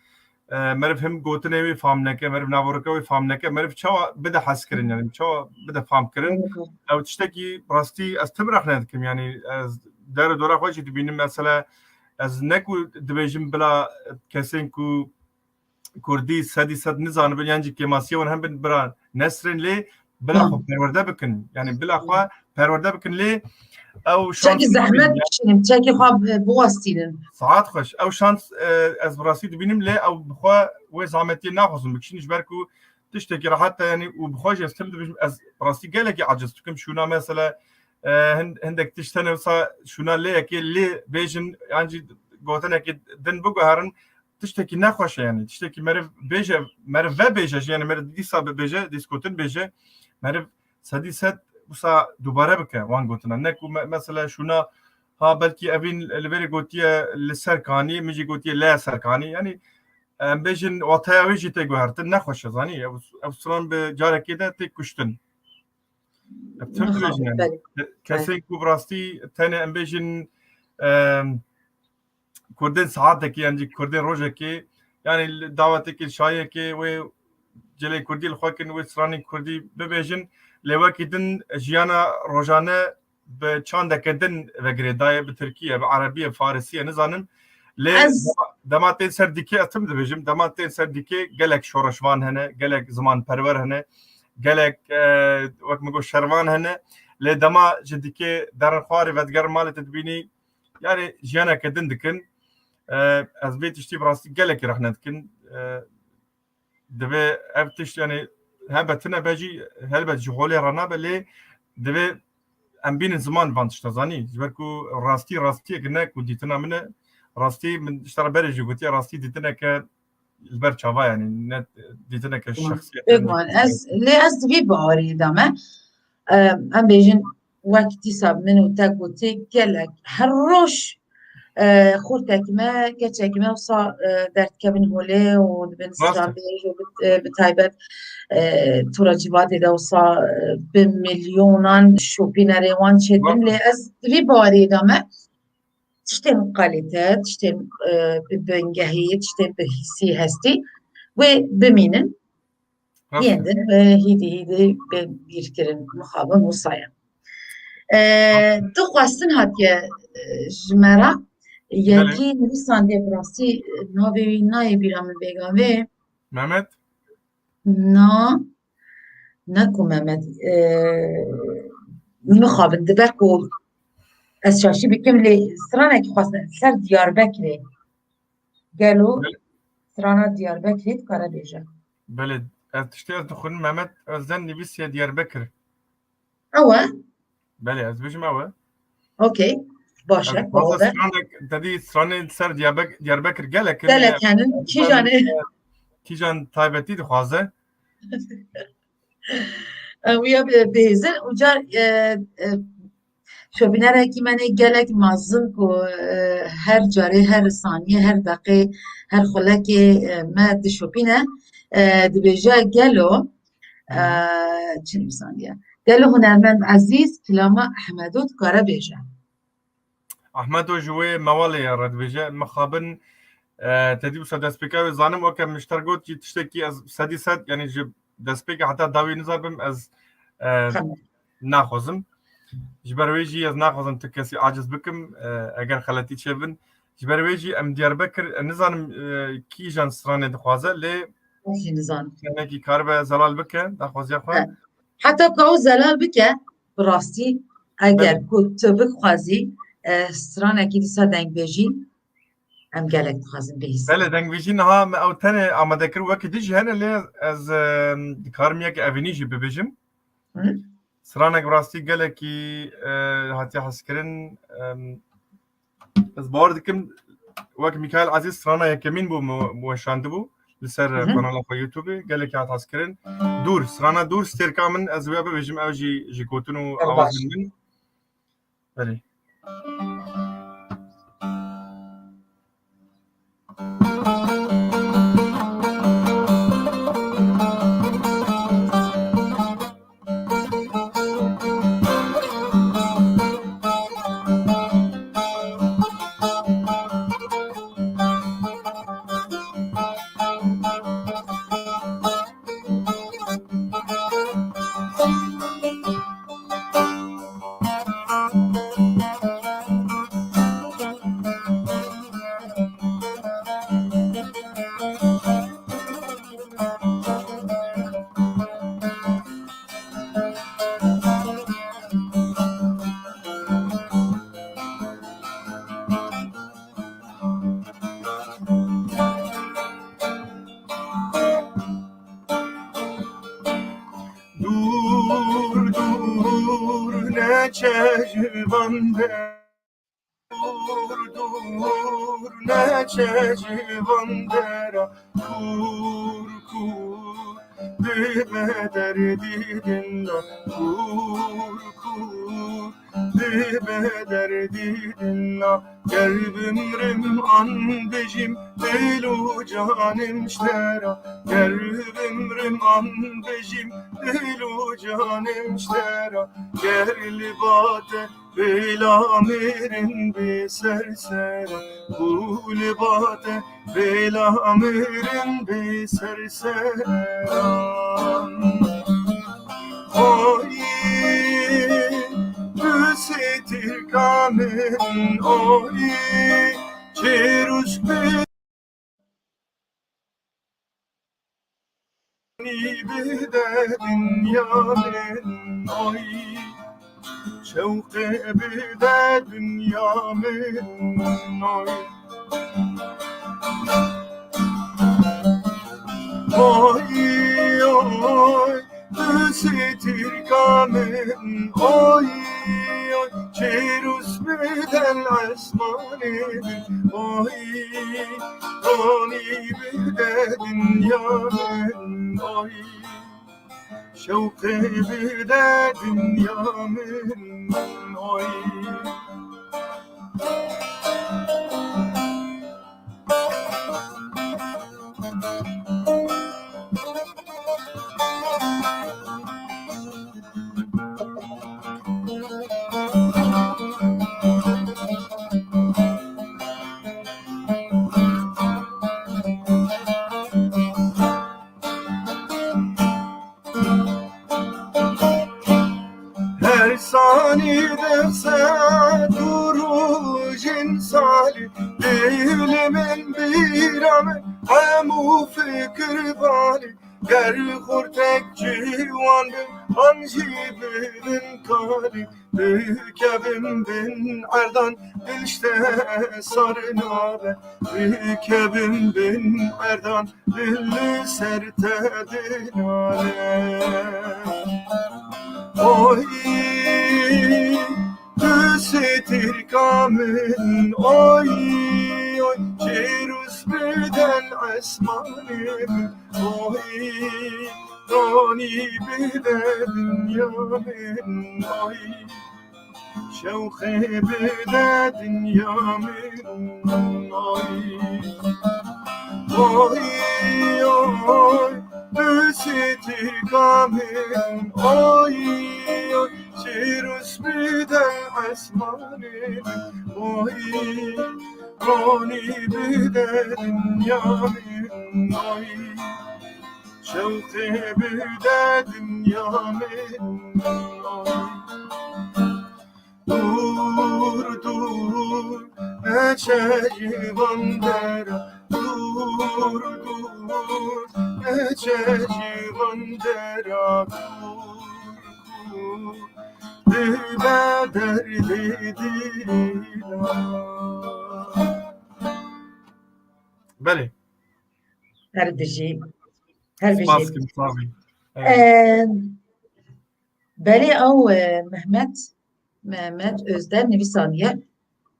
meriv hem gotinê wê fam neke meriv navoreka wê fam neke meriv çawa bide hez kirin yani çawa bide fam kirin ew tiştekî rastî ez tim rexne dikim yani ez dere dora xwe jî dibînim mesela ez ne ku dibêjim bila kesên ku Kurdî sedî sed nizanibin yan jî kêmasiye wan hem bin bira nesrin lê bila xwe perwerde bikin yani bila xwe perwerde bikin lê ew çekî zehmet bikişînin çekî xwe biwastînin saat xweş ew şans ez bi rastî dibînim lê ew bi xwe wê zahmetiyê naxwazim bikişînin ji ber ku tiştekî rehet te yani û bi xwe jî ez tim dibêjim ez bi rastî gelekî aciz dikim şûna mesela hindek tişt hene wisa şûna lêyekê lê bêjin yan jî gotinekî din biguherin tiştekî nexweş e yani tiştekî meriv bêje meriv ve bêje yani meriv dîsa bêje dîskotin bêje meriv sedî sed wisa dubare bike wan gotina ne ku mesela şûna ha belkî evîn li verê gotiye li ser kanî min jî gotiye lê ser kanî yani em bêjin wataya wê jî tê guhertin nexweş e zanî ew stran bi carekê de tê kuştin tim dibêjin yani kesên ku bi rastî tenê em bêjin Kurdin saateki yani Kurdin rojeki yani daveteki şayeki ve Celê Kurdî li xwe kirin wê stranên Kurdî bibêjin lê wekî din jiyana rojane bi çandeke din vegirê daye bi Tirkiye, bi Erebiye, Farisiye nizanim lê dema tên ser dîkê ez tim dibêjim dema tên ser dîkê gelek şoreşvan hene, gelek zimanperwer hene, gelek wek min got şervan hene lê dema ji dîkê derin xwarê vediger malê te dibînî yani jiyaneke din dikin ez vê tiştî bi rastî gelekî rexne dikin divê ev tişt yani hebetine bejî helbet ji holê re nabe lê divê em bînin ziman van tişta zanî ji ber ku rastiyek ne ku dîtina min e rastî min tişta re berê jî gotiye rastî dîtineke li ber çava yani ne dîtineke şexsiyet بگوان لێ ez divî biarî de me em bêjin wek dîsa min û te gotî gelek her roj xurtekî me keçekî me wisa derdkevin holê û dibin stranbêj û bi taybet tura civadê de wisa bi milyonan şopînerê wan çêdin lê ez divî biarî de me tiştên qalîte, tiştên bi bingehî, tiştên bi hîsî hestî wê bimînin yendin ve hîdî birkirin mixabin wisa ye. Tu xwestin hatiye ji me re yekî nivîsandiye bi rastî navê wî nayê bîra min bêgan vê Mehmet ne ku Mehmet mixabin dibe ku ez şaşî bikim lê stranekî xwestin ser Diyarbekirê gelo strana Diyarbekirê dikare bêje. belê ez tiştê ez dixwînim Mehmet ez zen nivîsiye Diyarbekir Ew e? belê ez bêjim ew e Okey. Baş e. Tedî stranên ser Diyarbekir gelek Gelek henin kîjanê kîjan taybetî dixwaze wî bêzin û car şopînerekî menê gelek mezin ku her carê her saniye her deqê her xulekê me dişopîne dibêje gelo çi nivîsandiye gelo hunermend ezîz Kilama Ehmedo dikare bêje. Ahmedo ji wê mewalê ya re dibêje mixabin tedî wisa destpêka wê zanim weke mişter got jî tiştekî ez sedî sed yani ji destpêka heta dawî nizabim ez naxwazim ji ber wê jî ez naxwazim tu kesî aciz bikim eger xeletî çêbin ji ber wê jî em Diyarbekir nizanim kîjan stranê dixwaze lê Nizanim tenekî karibe zelal bike daxwaziya xwe heta ka ew zelal bike bi rastî eger ku tu bixwazî stranekî dîsa dengbêjî em gelek dixwazin bihîs. Belê dengbêjî niha me ew tenê amadekir wekî dijî hene lê ez dikarim yekê evînî jî bibêjim stranek rastî gelekî hatiye heskirin ez bawer dikim wek Mikail Ezîz strana yekemîn bû weşandibû li ser kanala xwe YouTubeê gelekî hat heskirin dûr strana dûr stêrka min ez wê bibêjim ew jî ji gotin û awazên min belê Dime derdi dinle kur kur Dime derdi dinle Gel bümrüm an bejim Delu canim ştera Gel bümrüm an bejim Delu canim ştera Gel libate Bela mirin bir sersera Bu libate Bela mirin bir sersera Oy Büsetir kamen Oy Çeruş beni bide dünyanın Oy شوق بده دنیا من oy oy Üsetir kamen oy oy Çerus beden asmanin oy Roni bide dünyanın oy شوق بده دنیا من oy Her saniyede sen duruşun salih Dilimin bir amel hemu fikir vali Ger kurtek civan bin anjibin kali Rükebim bin erdan dilşte sarınabe Rükebim bin erdan dilli serte dinale Oy Üsetir kamen Oy oy Çerus beden asmanim Oy Roni bide dünyanın Oy Şevk bide dünyanın Oy Oy oy Üsetir kamen Oy oy Çerus biden asmanim Oy Roni bide dünyanın Oy Şevk bide dünyanın Oy Dur dur Neçe civan dera Dur dur Neçe civan dera Kur Dibe derdi dila Beli Her biji. Her biji. Baskim tabi Beli او Mehmet Özder Nivîsaniye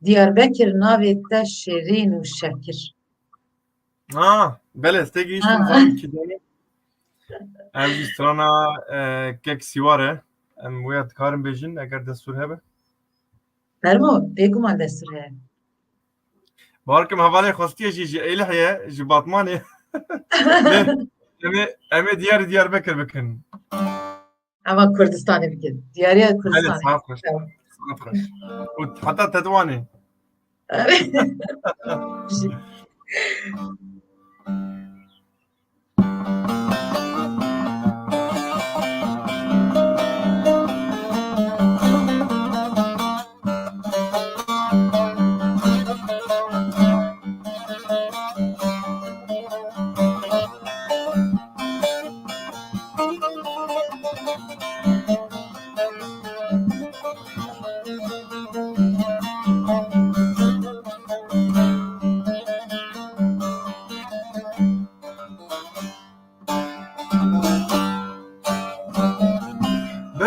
Diyarbakır navê şirin û şekir. Beli stegi iş Ha. mi ki dene Ev strana kek sivare Em wê dikarim bêjin eger destur hebe Bermo, bêguman destur heye. Barkim hevalê xwestiye jî ji Êlihê ji Batmanê em ê Diyarbekir bikin. Ama Kurdistanê bikin. Diyariya Hele Kurdistanê. saat xweş. Saat xweş. û heta Tedwanê.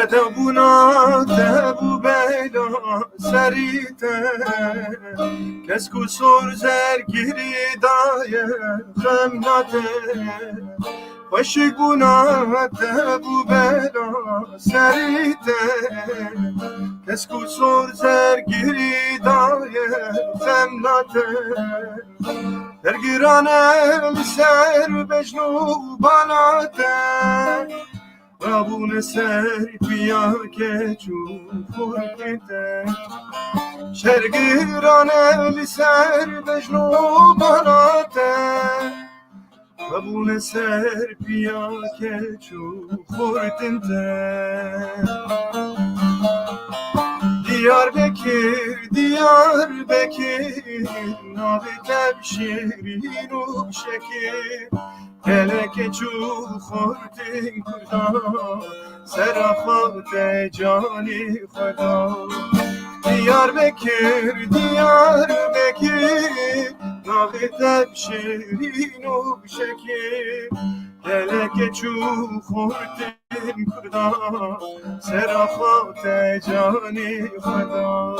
Bedebuna tebu beyla serite Kesku sor zergiri daye femnate خوشی گناه بو بلا سریته کس کو سر زرگیری دایه زمناته درگیرانه سر بجنو باناته رابون سر بیا که چو خوردیده شرگیرانه سر بجنو باناته رابون سر بیا که چو خوردیده دیار بکر ناوی تبشیرین و شکر گلک چو خوردین کردا سر خود جانی خدا دیار بکر ناوی تبشیرین و شکر گلک چو خوردین کردا سر خود جانی خدا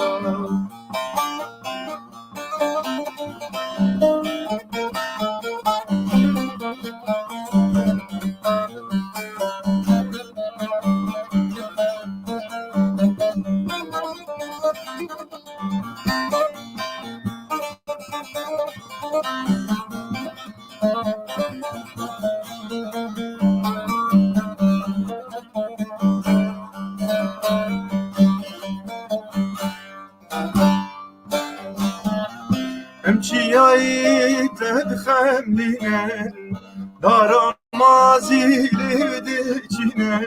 امچیایی تدخمینن دارم مازیلی دچینن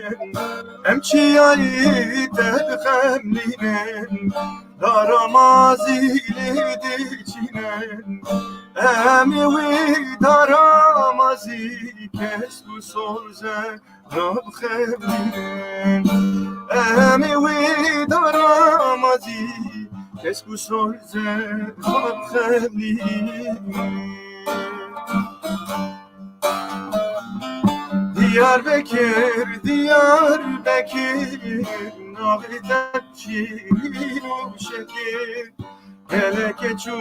امچیایی تدخمینن دارم مازیلی دچینن امی وی دارم ازی کس کو سوزه رب خمینن امی وی دارم ازی کس کو سوزه رب خمینن دیار بکر ناغی تبچین و شکر گلک چو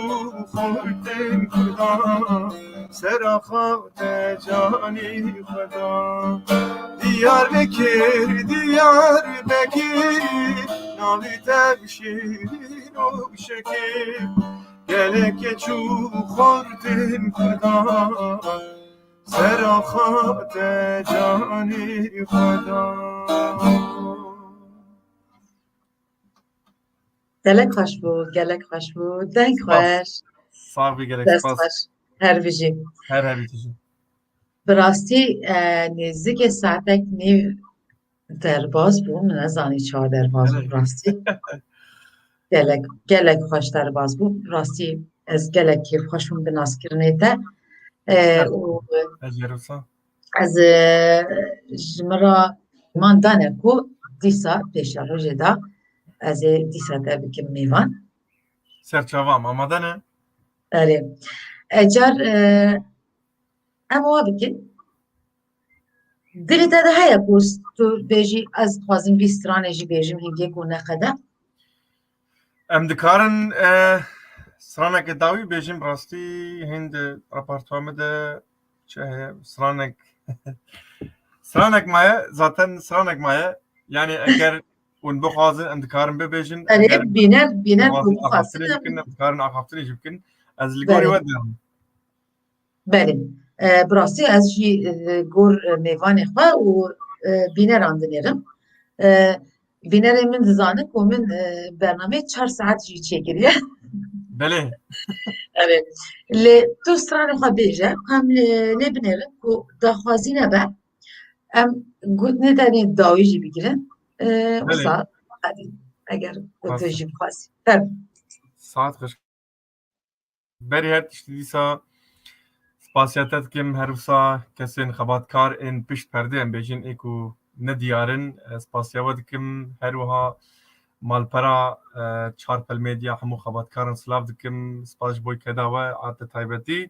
خوردن کردا سر خود جانی خدا دیار بکر ناغی تبشین و شکر گلک چو خوردن کردا سر خود جانی خدا گلک خوش بود دنگ خوش Sağ ol gerek دست spas. خوش هر ویژی Her bitişi. براستی نزدیک ساعتک نیو درباز بود من نزانی چهار درباز بود راستی گلک خوش درباز بود راستی از گلک کیف خوشم به ناسکرنه ده و Ejderha. از جمرا من دانه کو دیسا پیشا روژه دا از دیسا ده بکم میوان Serçavam amada ne? اره اجار اما بکن دلی ده هیا کوست تو بیجی از خوازم بیسترانه جی بیجیم هنگی کو نخدا Em dikarin sıranek davi bejim rastî hind repertuarımı da sıranek maye zaten sıranek maye yani eğer un bixwazin em dikarin bibêjin اره eğer بینر کو bixwazin بخواستن axaftinê bikin em dikarin axaftinê jî bikin ez li gorî we derim. بله براستی از جی گور میوان خوا و بینر اندنیرم بینر من دزانه که من برنامه 4 ساعت جی چکریه Belê. اره لی تو strane xwe bêje em lê binêrin ku daxwazîne be em gotine tenê dawî jî bigirin wisa hadi eger tu jî bixwazî Saat xweş. Berî her tiştî dîsa spasiyete dikim her wisa kesên xebatkar ên pişt perdê em bêjin ê ku nediyarin spasiya we dikim her wiha malpera çarpel medya hemû xebatkarin silav dikim spas ji bo keda we ate taybetî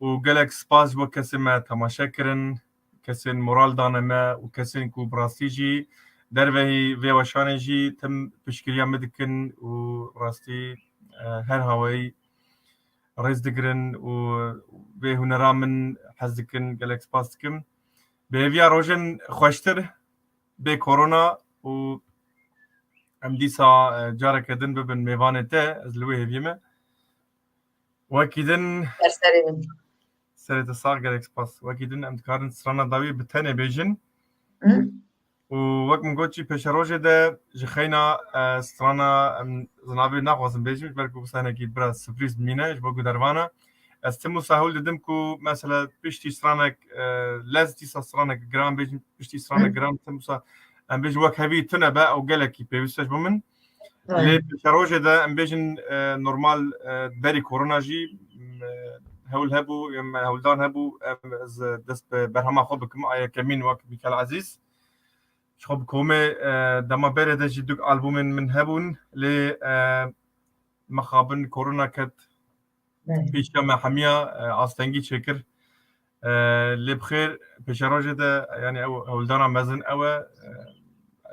û gelek spas ji bo kesên me temaşe kirin kesên moral dane me û kesên ku bi rastî jî dervehî vê weşanê jî tim piştgiriya me dikin û rastî her hawayî rêz digirin û vê hunera min hez dikin gelek spas dikim Bevia rojen xoştir be korona û em dîsa careke din bibin mêvanê te ez li wê hêvî me. Wekî din Serserê min. serê te sağ gelek spas. Wekî din em dikarin strana dawî bi tenê bêjin. Hı? û wek min got jî pêşa rojê de ji xeyna strana em zinavê naxwazim bêjim belkî wisa hinekî biraz sürprîz bimîne ji bo ku dervana. Ez tim wisa hewil didim ku mesela piştî stranek lez dîsa stranek giran bêjim piştî stranek giran tim wisa em bêjin wek hevî tune be ew gelekî pêwîst bo min. Lê pêşa rojê de em bêjin normal derî korona jî hewl hebû em hewldan hebû ez dest bi berhema xwe bikim aya kemîn wek Mîkel Ezîz. Ji xwe bi komê dema berê de jî du albûmên min hebûn lê mexabin korona ket pêşiya me hemiya astengî çêkir. Lê bi xêr pêşa rojê de yani ew hewldana mezin ew e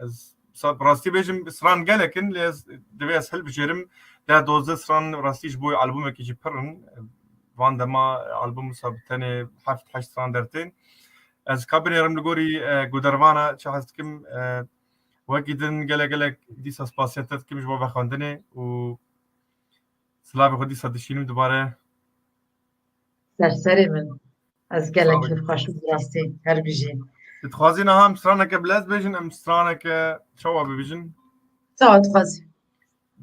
ez rastî bêjim stran gelekin lê ez divê ez hilbijêrim de 12 stran rastî ji bo albûmekî jî pirin van dema albûm wisa bi tenê 7-8 stran dertên ez kabinêrim li gorî gudervana çi hez dikim wekî din gelek dîsa spasiya te dikim ji bo vexwendinê û silavê xwe dîsa dişînim dubare. Serserê min. Ez gelekî xweş û rastî her bijî. Dixwazî niha em straneke bilez bêjin em straneke çawa bibêjin? Sağ ol dixwazî.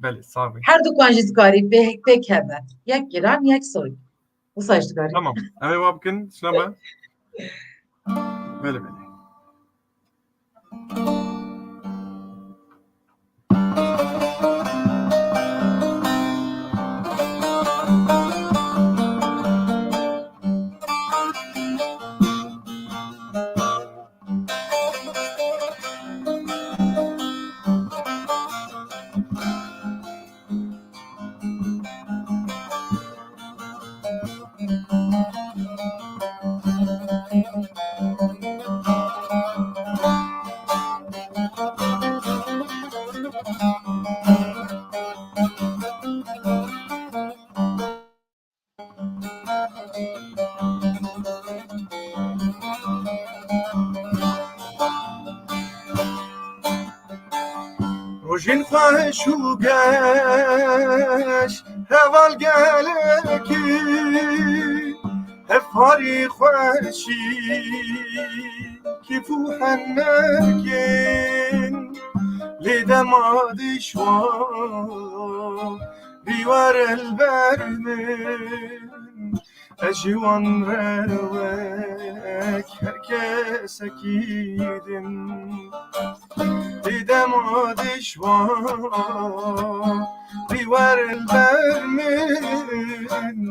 Belê savê. Her dukan jî dikarî pêk hebe. Yek giran yek soy. Wisa jî dikarî. Tamam. Em ê wa bikin şina be. Belê. Rojin xweş û geş heval gelekî hevharî xweşî kîf û hennekên lê dema dîşwan dîwar elber min ez ji wan rewek her kesekî din dema dîşwan dîwar elber min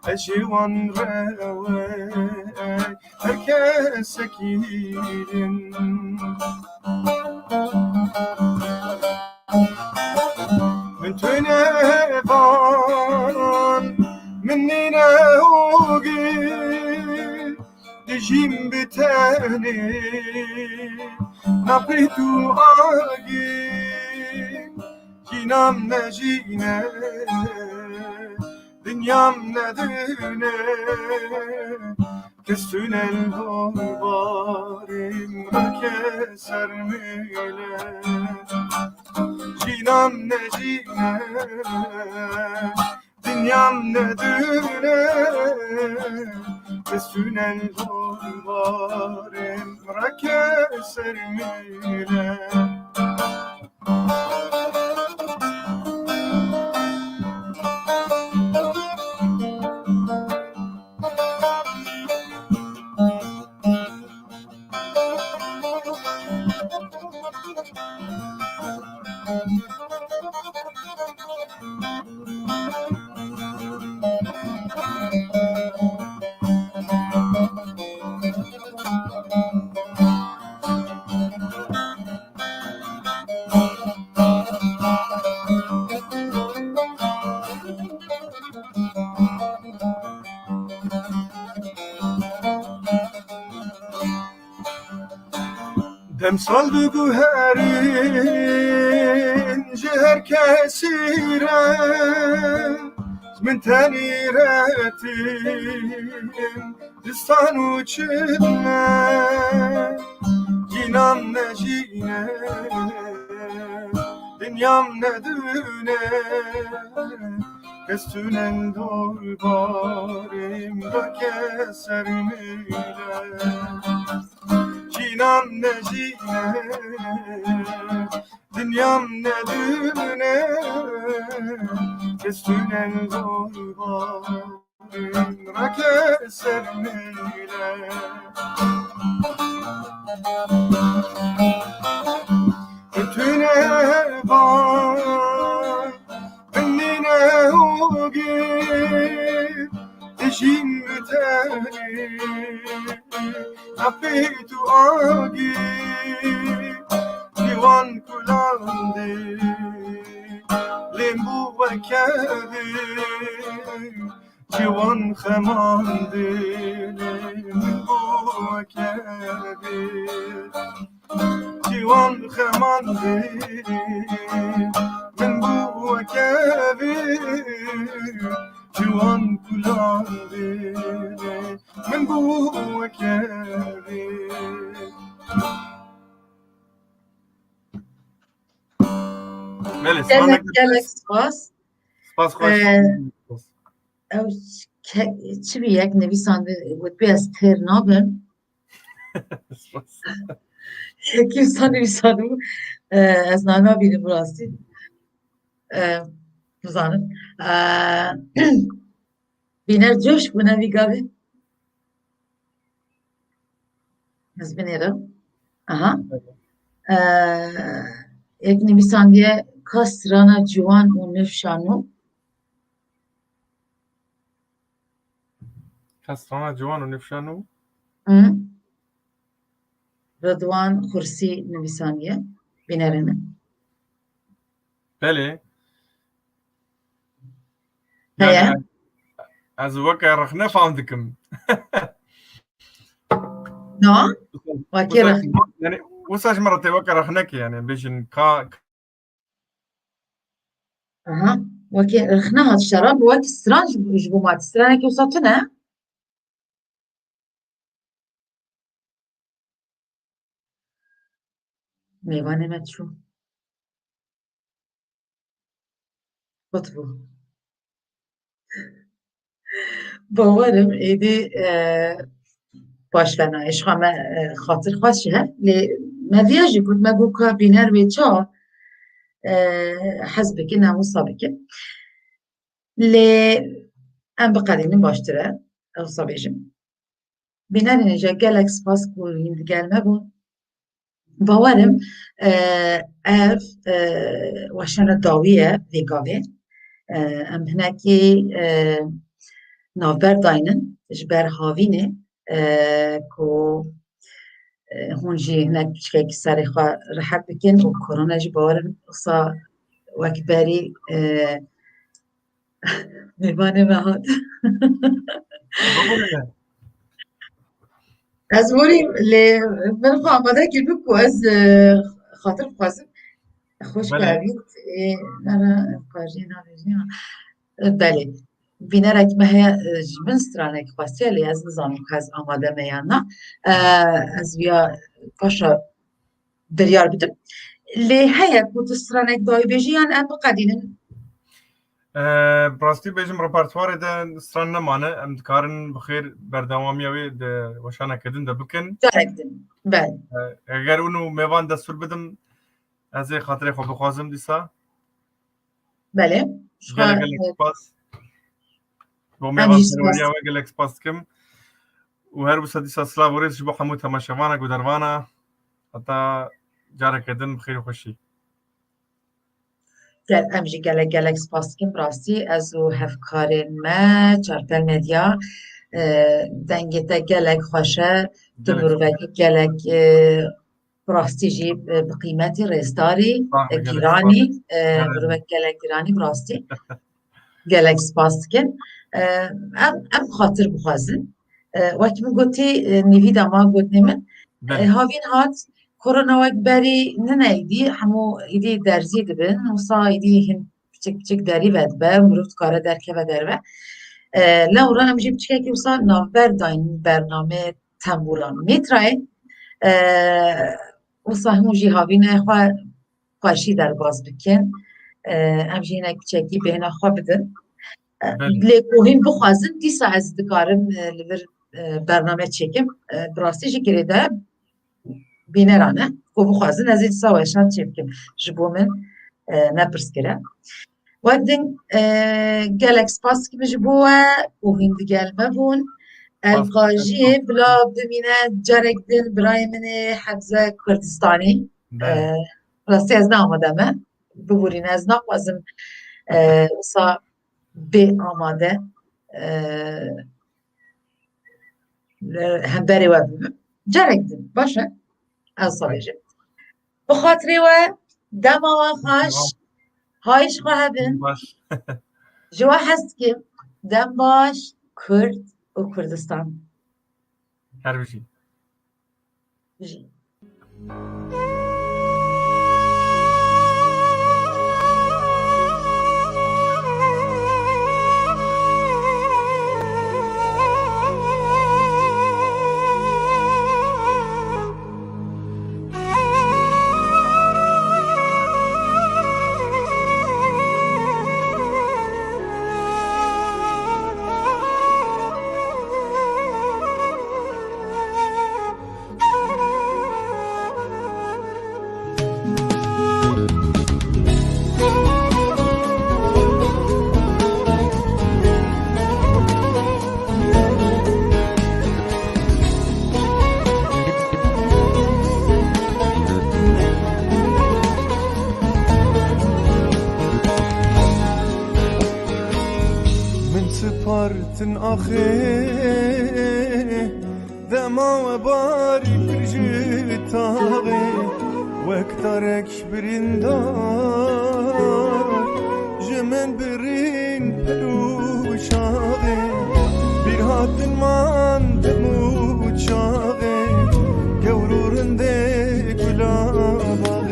ez ji wan rewek her kesekî din min tune van min nîne hûgî dijîm bi tenê napê tu agî jînam ne jîne dinyam ne dune kes tünel barîm rake sermîle jînam ne jîne dinyam ne dune kes tünel barîm rake sermîle Demsal bugü herin ji her kesî re من تنیرتیم دستان و چلمه جینام نجینه dünyam ne düne Kestünen dolbarim da kesermile Cinam ne cine Dünyam ne düne Kestünen dolbarim da kesermile Tüne var, benimle o gün eşim müteri, nafitu agi, divan kullandı, limbu ve kedi, divan khamandı, limbu ve kedi. جوان خمانده من بو کبی جوان کلانده من بو کبی gelek spas. سپاس خوش او چی بی یک نویسنده بود بی از تر نابن یک insan nivîsanî bû ez nava bînim rastî nizanim bîner coş bûne vî gavê ez binêrim aha yek nivîsandiye ka strana ciwan û nifşanû Kastrana ciwan û nifşanû Rıdvan Xursi nivîsandiye bînerine Belê heye ez weke rexne fam dikim no wakê rex yani wisa ji me re tê weke rexnekê yani bêjin ka aha wakê rexne hat şeran bi wekî stran ji bo matî stranekî wisa tune mêvanê me çû qutbû bawerim êdî başvenayê ji xwe me xatir xweş ji hev lê me viya jî got me got ka bîner wê ça hez bikin em wisa bikin lê em biqedînin baştir e wisa bêjim bînerên êje gelek spas ku hîn digel me bûn bawerim ev weşana dawî ye vê gavê em hinekî navber dayinin ji ber havînê ku hûn jî hinek piçkekî serê xwe rihet bikin û korona jî bawerim wisa wek berî mêvanê me hat ez borîm lê min xwe amade kirbû ku ez xatir bixwazim xweş kevît nere qajiyê navêjîya belê bînerek me heye ji min stranekî xwestiye lê ez nizanim ku ez amade me yan na ez viya paşa biryar bidim lê heye ku tu stranek dawî bêjî yan em biqedînin Rastî bêjim repertuarê de stran nemane em dikarin bi xêr berdewamiya wê di weşanekedin de bikin carek din bel eger hûn û mêvan destûr bidim ez ê xatirê xwe bixwazim dîsa belê gelek spas bo mêvan serweriya we gelek spas dikim û her wisa dîsa silav û rêz ji bo hemû temaşevana ku dervana heta careke din bi xêr û xweşî gel em jî gelek spas dikim rastî ez û hevkarên me çarpel medya dengê te gelek xweş e tu mirovekî gelek rastî jî bi qîmetî rêzdarî gîranî mirovek gelek gîranî bi rastî gelek spas dikin em xatir bixwazin wekî min gotî nîvîda ma gotinê min havîn hat korona wek berî nine êdî hemû êdî derzî dibin wisa êdî hin küçük küçük deri ve be murut kara derke ve derve Laura hem jip çıkıyor ki usa navber daim bername temburan metray usa hemu jihavine xwa karşı derbaz bikin em jine küçeki beyne xwa bidin lê kohîn bixwazin dîsa ez dikarim li vir bername çekim birastî ji girê de bîneran e ku bixwazin ez ê dîsa weşan çê bikim ji bo min nepirsgire wedin gelek spas dikim ji bo we kohîn digel me bûn elqajiyê bila bimîne carek din birayê min ê Hebze Kurdistanî rastî ez neamade me biborîne ez naxwazim wisa bê amade hemberê we bibim carek din baş e ez sabêjim bi xatirê we dema we xweş hayş xwe hebin باش ji we hez dikim dem baş Kurd û Kurdistan هر بشي jî من سپارتن آخه دما و باری پرجتاغه وقتارك برندار جمن برين پلوشاغه bir hatın man demu çağı gevurunda gulabağı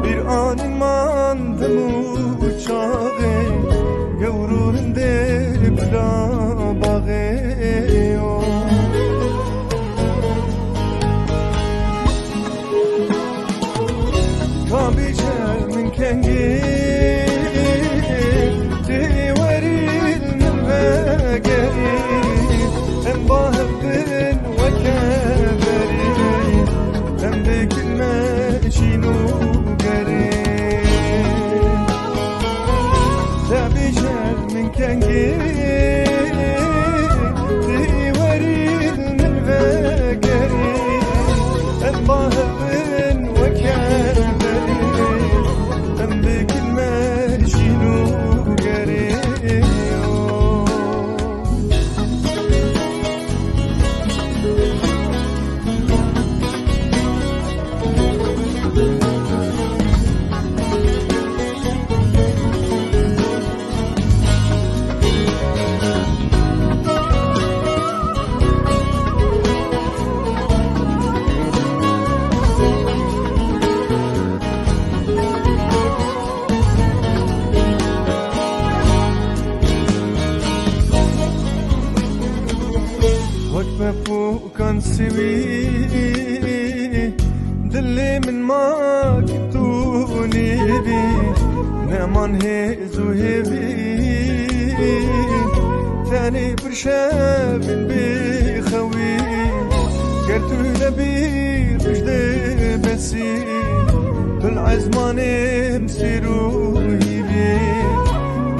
bir anın man demu çağı gevurunda gulabağı kabice min kengi وكان سوي دلي من ما كتوني بي نمان هيزو هيبي ثاني برشاب بخوي قلتو نبي رشد بسي بالعزمان مسيرو هيبي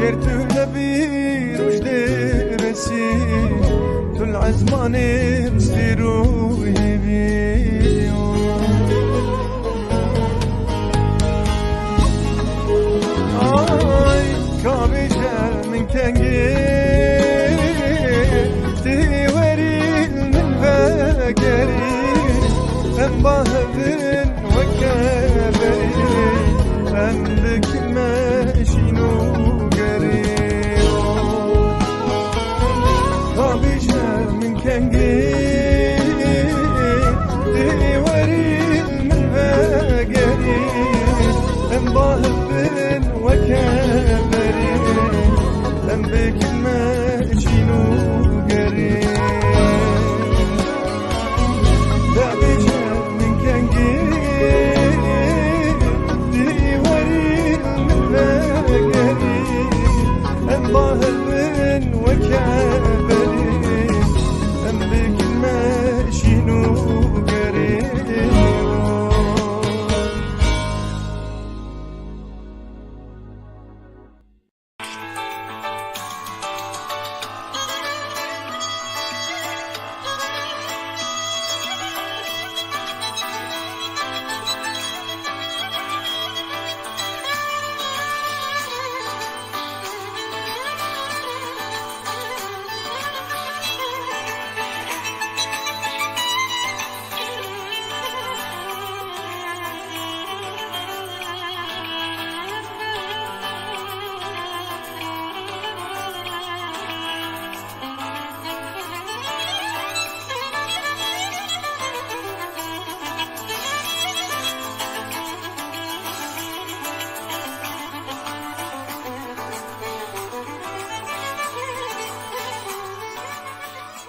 قلتو نبي رشد بسي العزمان مسيروه بيو كابجة من كنجي توري من فقري انبه